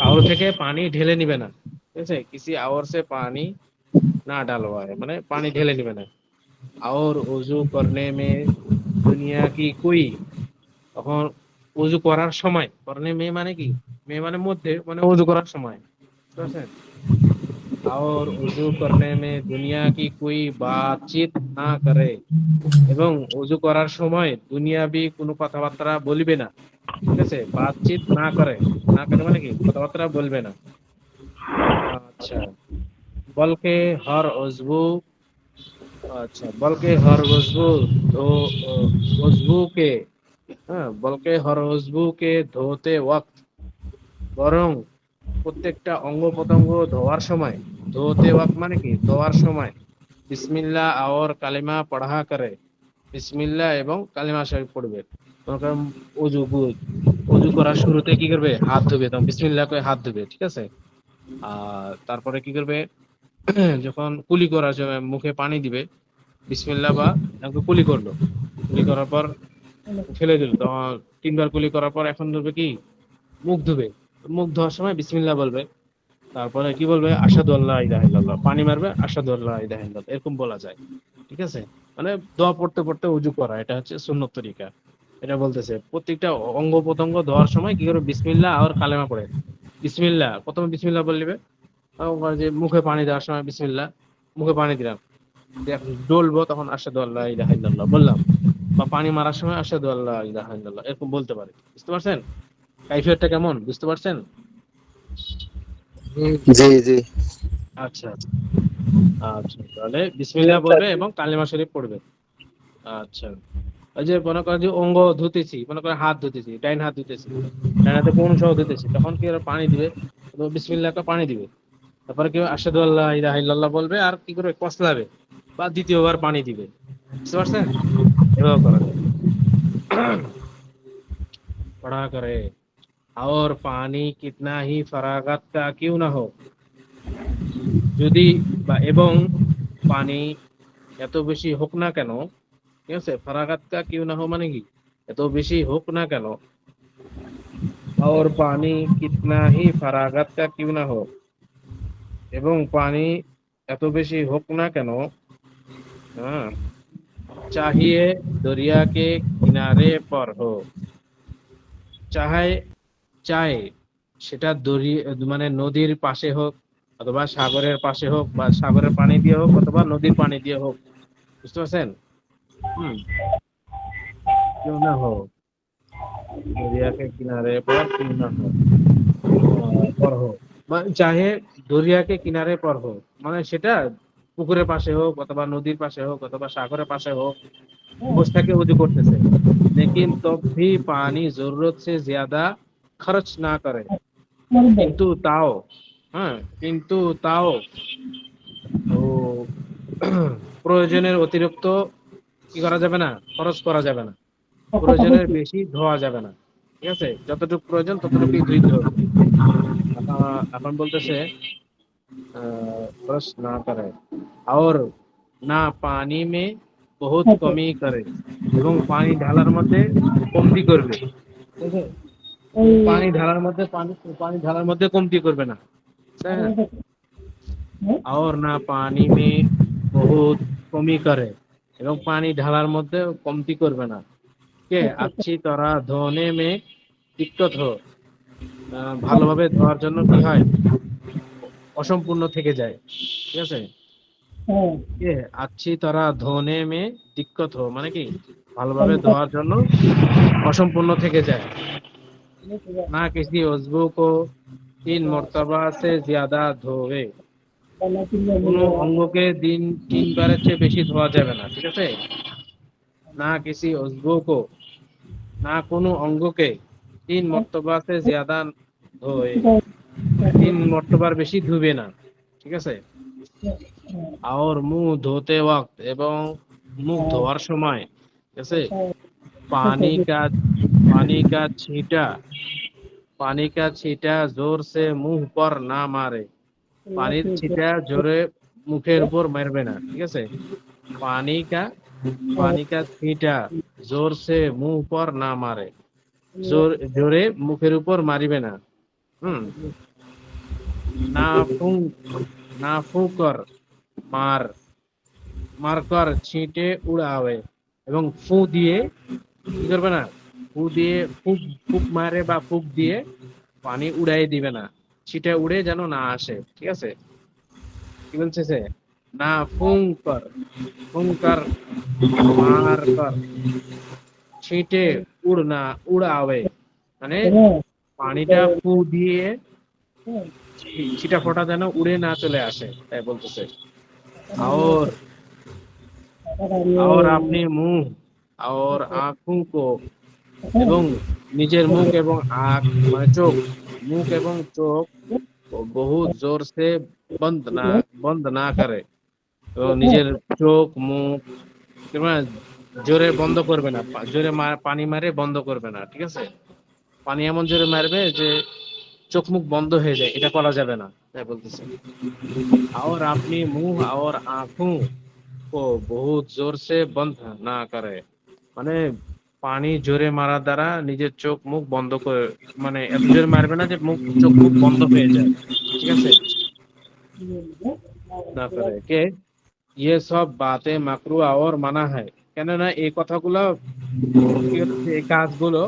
কারু থেকে পানি ঢেলে নিবে না। ঠিক আছে, কিসি और से পানি না ডালওয়ায় মানে পানি ঢেলে নিবে না। और उजू करने में दुनिया की कोई, তখন উজু করার সময়, করনে মে মানে কি, মে মানে মধ্যে, মানে উজু করার সময়, বুঝতে পারছেন? और उजू करने में दुनिया की कोई बातचीत না করে, এবং উজু করার সময় দুনিয়াবি কোনো কথাবার্তা বলবে না। ঠিক আছে, বাতচিত না করে, না করে মানে কি, কথাবার্তা বলবে না। আচ্ছা, বলকে হর উজবু, अच्छा बल्कि हर वजू धो वजू के, हाँ बल्कि हर वजू के धोते वक्त, বরং প্রত্যেকটা অঙ্গ প্রত্যঙ্গ ধোয়ার সময়, ধোতে ওয়াক্ত মানে কি, ধোয়ার সময় বিসমিল্লাহ আর কালিমা পড়া করে, বিসমিল্লাহ এবং কালিমা শরীফ পড়বে। মনে করেন অজু অজু করার শুরুতে কি করবে, হাত ধুবে, তখন বিসমিল্লাহ করে হাত ধুবে। ঠিক আছে, আর তারপরে কি করবে, যখন কুলি করার সময় মুখে পানি দিবে, বিসমিল্লাহ বা আমাকে কুলি করলো, কুলি করার পর ফেলে দিল, তখন 3বার কুলি করার পর এখন ধরবে কি, মুখ ধুবে। মুখ ধোয়ার সময় বিসমিল্লাহ বলবে, তারপরে কি বলবে, আশহাদু আল্লা ইলাহা ইল্লাল্লাহ, পানি মারবে, আশহাদু আল্লা ইলাহা ইল্লাল্লাহ, এরকম বলা যায়। ঠিক আছে, মানে দোয়া পড়তে পড়তে উজু করা, এটা হচ্ছে সুন্নত তরিকা। এটা বলতেছে প্রত্যেকটা অঙ্গ প্রত্যঙ্গ ধোয়ার সময় কি করে, বিসমিল্লাহ আর কালেমা পড়ে। বিসমিল্লাহ, প্রথমে বিসমিল্লাহ বলবে, যে মুখে পানি দেওয়ার সময় বিসমিল্লাহ, মুখে পানি দিলাম, ডলবো তখন আশহাদু আল্লা ইলাহা ইল্লাল্লাহ বললাম, বা পানি মারার সময় আশহাদু আল্লা ইলাহা ইল্লাল্লাহ এরকম বলতে পারে। বুঝতে পারছেন কাইফিয়তটা কেমন, বুঝতে পারছেন? জি জি। আচ্ছা আচ্ছা, তাহলে বিসমিল্লাহ বলবে এবং কালিমা শরীফ পড়বে। আচ্ছা, ওই যে মনে করেন যে অঙ্গ ধুতেছি, মনে করেন হাত ধুতেছি, ডাইন হাত ধুতেছি, ডাইন হাতে কোন সহ ধুতেছি, তখন কি ওরা পানি দিবে, তো বিসমিল্লাহ কে পানি দিবে, তারপরে কি আশহাদু আল্লা ইলাহা ইল্লাল্লাহ বলবে, আর কি করে কসলাবে বা দ্বিতীয়বার পানি দিবে। বুঝতে পারছেন, এভাবে করা যায়। पढ़ा करे, और पानी कितना ही फरागत का क्यों ना हो, যদি বা এবং পানি এত বেশি হোক না কেন। ঠিক আছে, ফারাগাত কা কিউ না হো মানে কি, এত বেশি হোক না কেন, और পানি কিতনা হি ফারাগাত কা কিউ না হো, এবং পানি এত বেশি হোক না কেন, হ্যাঁ, চাহিয়ে দরিয়া কে কিনারে পর হো, চাহে, চাই সেটা মানে নদীর পাশে হোক, অথবা সাগরের পাশে হোক, বা সাগরের পানি দিয়ে হোক, অথবা নদীর পানি দিয়ে হোক। বুঝতে পারছেন? হুম, কেউ না হোক, দরিয়াকে কিনারে পর কেউ না হোক, পর হোক, মানে চাহে দরিয়াকে কিনারে পর হোক, মানে সেটা পুকুরের পাশে হোক, অথবা নদীর পাশে হোক, অথবা সাগরের পাশে হোক, বসে থেকে উজু করতেছে, लेकिन तब भी पानी जरूरत से ज्यादा खर्च ना करे, কিন্তু তাও, হ্যাঁ কিন্তু তাও ও প্রয়োজনের অতিরিক্ত কি করা যাবে না, খরচ করা যাবে না, প্রয়োজনের বেশি ধোয়া যাবে না। ঠিক আছে, যতটুকু প্রয়োজন ততটুকুই ধুইতে হবে। এখন বলতেছে খরচ না করে, और না পানি মে বহুত কমি করে, এবং পানি ঢালার মধ্যে কমতি করবে। ঠিক আছে, পানি ঢালার মধ্যে পানি ঢালার মধ্যে কমতি করবে না। হ্যাঁ, और না পানি মে বহুত কমি করে, এবং পানি ঢালার মধ্যে কমতি করবে না। কে अच्छी तरह धोने में दिक्कत हो, ভালোভাবে ধোয়ার জন্য কি হয়, অসম্পূর্ণ থেকে যায়। ঠিক আছে, ये अच्छी तरह धोने में दिक्कत हो মানে কি ভালোভাবে ধোয়ার জন্য অসম্পূর্ণ থেকে যায়। না किसी उज़्व को 3 मर्तबा से ज्यादा ধোবে, কোনো অঙ্গকে দিন 3 বারের চেয়ে বেশি ধোয়া যাবে না। ঠিক আছে, না किसी उज़्व को, না কোনো অঙ্গকে 3 মর্তবা से ज्यादा ধোয়ে, 3 মর্তবার বেশি ধুবে না। ঠিক আছে, और मुंह धोते वक्त এবং মুখ ধোয়ার সময়, ঠিক আছে, पानी का पानी का छींटा पानी का छींटा जोर से मुंह पर ना मारे, পানির ছিটা জোরে মুখের উপর মারবে না। ঠিক আছে, পানি কা পানি কা ছিটা জোর সে মুখ পর না মারে, জোরে মুখের উপর মারিবে না। হুম, না ফুং না ফুকর মার মারকর ছিটে উড়াবে, এবং ফু দিয়ে কি করবে না, ফু দিয়ে ফুক ফুক মারে বা ফুক দিয়ে পানি উড়াই দিবে না, ছিটে উড়ে যেন না আসে। ঠিক আছে, কি বলছে সে, না ফুঙ্কর মার কর ছিটে উড়না উড়াবে, মানে পানিটা ফু দিয়ে ছিটা ফোটা যেন উড়ে না চলে আসে, তাই বলতেছে। और और अपने मुंह और आंखों को, এবং নিজের মুখ এবং আঁখ মানে চোখ, মুখ এবং চোখ বহুত জোর সে বন্ধ না করে, এবং নিজের চোখ মুখ কিংবা জোরে বন্ধ করবে না, জোরে পানি মারে বন্ধ করবে না। ঠিক আছে, পানি এমন জোরে মারবে যে চোখ মুখ বন্ধ হয়ে যায়, এটা করা যাবে না, তাই বলতেছে। और अपनी मुंह और आंखों को बहुत जोर से बंद ना करे, মানে পানি জোরে মারার দ্বারা নিজের চোখ মুখ বন্ধ করে, মানে এত জোরে মারবে না যে মুখ চোখ মুখ বন্ধ হয়ে যায়। ঠিক আছে, না করে কে ये सब बातें মাকরু और মানা है, কেননা এই কথাগুলো কি হচ্ছে, এই কাজগুলো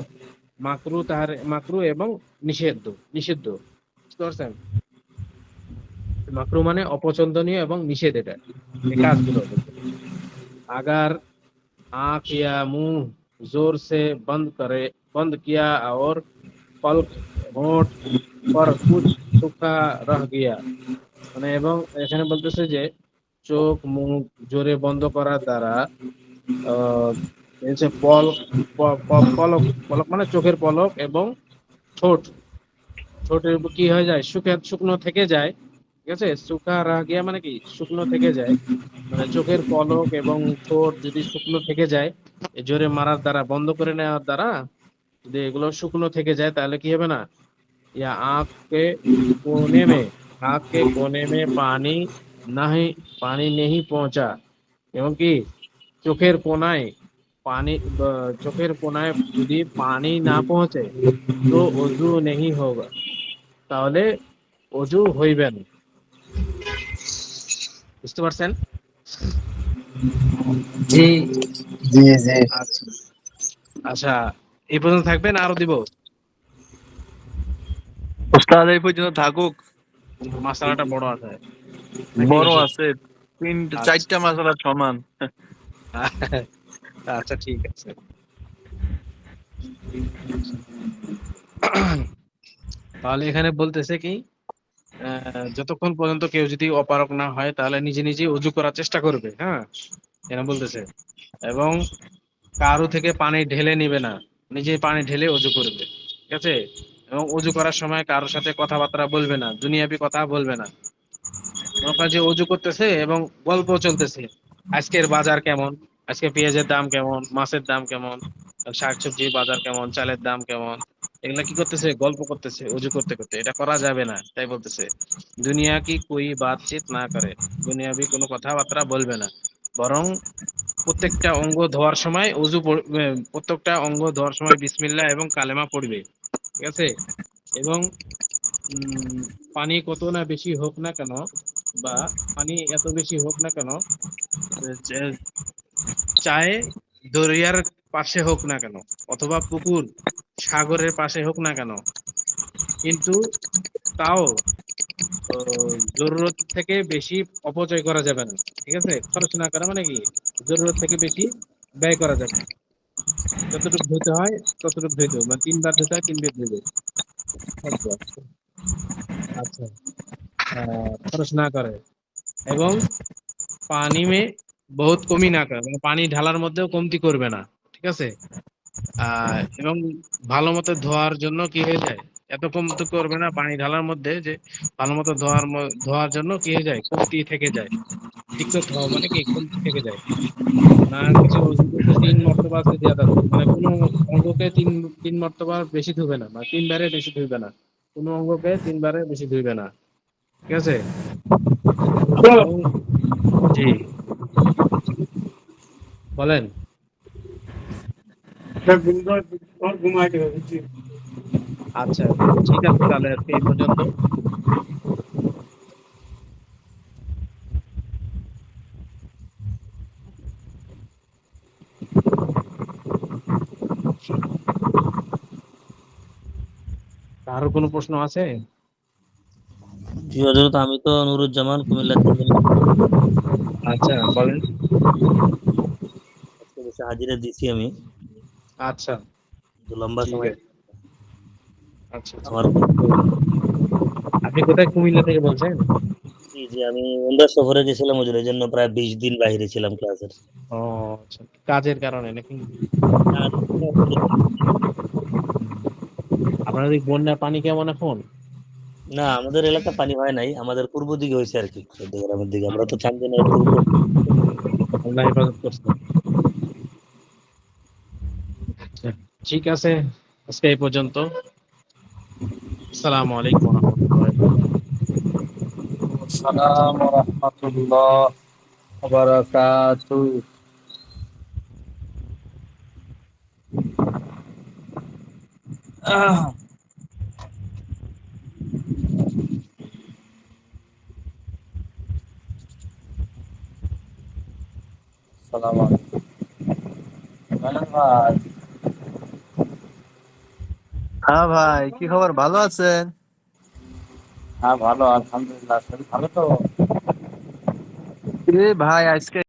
মাকরু এবং নিষিদ্ধ নিষিদ্ধ বুঝতে পারছেন, মাকরু মানে অপছন্দনীয় এবং নিষেধ, এটা এই কাজগুলো। अगर आंख या मुंह जोर से बंद किया और पलक होंठ पर कुछ सूखा रह गया, মানে এবং এখানে বলতেছে যে চোখ মুখ জোরে বন্ধ করার দ্বারা পলক পলক মানে চোখের পলক এবং ঠোঁট, ঠোঁটের উপর কি হয়ে যায়, শুকনো থেকে যায়। ঠিক আছে, শুকা রাহ গিয়া মানে কি শুকনো থেকে যায়, মানে চোখের পলক এবং ঠোঁট যদি শুকনো থেকে যায়, এই জোরে মারার দ্বারা বন্ধ করে নেওয়ার দ্বারা যদি এগুলো শুকনো থেকে যায়, তাহলে কি হবে না, ইয়া कोने में आंख के कोने में पानी नहीं पहुंचा, এবং কি চোখের কোনায় চোখের কোনায় যদি পানি না পৌঁছে তো অজু নেই হোগা, তাহলে অজু হইবে না। বুঝতে পারছেন? জি জি জি। আচ্ছা আচ্ছা, এই পর্যন্ত থাকবেন, আরো দিব? উস্তাদ এই পর্যন্ত থাকুক, মাসালাটা বড় আছে বড় নাকি? আছে, আচ্ছা চারটা মাসালা সমান। আচ্ছা ঠিক আছে। তাহলে এখানে বলতেছে কি, যতক্ষণ পর্যন্ত কেউ যদি অপারক না হয় তাহলে নিজে নিজে অজু করার চেষ্টা করবে। হ্যাঁ, এখানে বলতেছে, এবং কারো থেকে পানি ঢেলে নিবে না, নিজে পানি ঢেলে অজু করবে। ঠিক আছে, এবং অজু করার সময় কারোর সাথে কথাবার্তা বলবে না, দুনিয়াবি কথা বলবে না। মনে করেন যে অজু করতেছে এবং গল্প চলতেছে, আজকের বাজার কেমন, আজকে পেঁয়াজের দাম কেমন, মাছের দাম কেমন, শাকসবজির বাজার কেমন, চালের দাম কেমন, এগুলা কি করতেছে, গল্প করতেছে অজু করতে করতে, এটা করা যাবে না। তাই বলতেছে দুনিয়া কি কোই বাতচিত না করে, দুনিয়াবি কোনো কথাবার্তা বলবে না, বরং প্রত্যেকটা অঙ্গ ধোয়ার সময় প্রত্যেকটা অঙ্গ ধোয়ার সময় বিসমিল্লাহ এবং কালেমা পড়বে। ঠিক আছে, এবং পানি কত না বেশি হোক না কেন, বা পানি এত বেশি হোক না কেন, চাहे দরিয়ার পাশে হোক না কেন, অথবা পুকুর সাগরের পাশে হোক না কেন, কিন্তু তাও জরুরত থেকে বেশি অপচয় করা যাবে না। ঠিক আছে, খরচ না করা মানে কি, জরুরত থেকে বেশি ব্যয় করা যাবে না। যতটুকু ধুতে হয় ততটুকু ধুইতে হবে, মানে 3 বার ধুতে হয় 3 বার ধুইতে হবে। আচ্ছা, খরচ না করে, এবং পানি মে বহুত কমই না করে, মানে পানি ঢালার মধ্যেও কমতি করবে না। ঠিক আছে, এবং ভালো মতো ধোয়ার জন্য কি হয়ে যায়, এত কমতি করবে না পানি ঢালার মধ্যে যে ভালো মতো ধোয়ার জন্য কি হয়ে যায়, কমতি থেকে যায়। দিক্কত হওয়া মানে কি, কমতি থেকে যায় না। কিছু অজুতে 3 মর্তবা আছে জিয়াদা, মানে কোনো অঙ্গকে তিন মর্তবা বেশি ধুবে না, বা 3 বারে বেশি ধুইবে না, কোনো অঙ্গকে 3 বারে বেশি ধুইবে না। ঠিক আছে, এবং জি বলেন। আচ্ছা, ঠিক আছে, তাহলে আজকে এই পর্যন্ত। কারো কোনো প্রশ্ন আছে? জি হযরত, আমি তো নুরুজ্জামান কুমিল্লা থেকে। আচ্ছা বলেন। আজকে বেশি হাজিরা দিছি আমি, আচ্ছা, তো লম্বা ঠিক সময় আছে। আচ্ছা আচ্ছা, আমার আপনি কোথায়, কুমিল্লা থেকে বলছেন? জি জি, আমি ওমরা সফরে গেছিলাম হুজুর, এই জন্য প্রায় 20 দিন বাইরে ছিলাম ক্লাসের। ও আচ্ছা, কাজের কারণে নাকি? আপনাদের ওই বন্যার পানি কেমন এখন? না, আমাদের এলাকা পানি হয় নাই, আমাদের পূর্ব দিকে হয়েছে আর কি, চট্টগ্রামের দিকে। আমরা তো চান্দিনার পূর্ব। আল্লাহ হেফাজত করছে। আচ্ছা, ঠিক আছে, আজকে এই পর্যন্ত। আসসালামু আলাইকুম ওয়া রাহমাতুল্লাহি ওয়া বারাকাতুহু। আসসালাম ওয়া রাহমাতুল্লাহ ওয়া বারাকাতুহু। আসসালামু আলাইকুম। ভাই, হ্যাঁ ভাই, কি খবর, ভালো আছেন? হ্যাঁ ভালো, আলহামদুলিল্লাহ। শরীর ভালো তো? এ ভাই, আজকে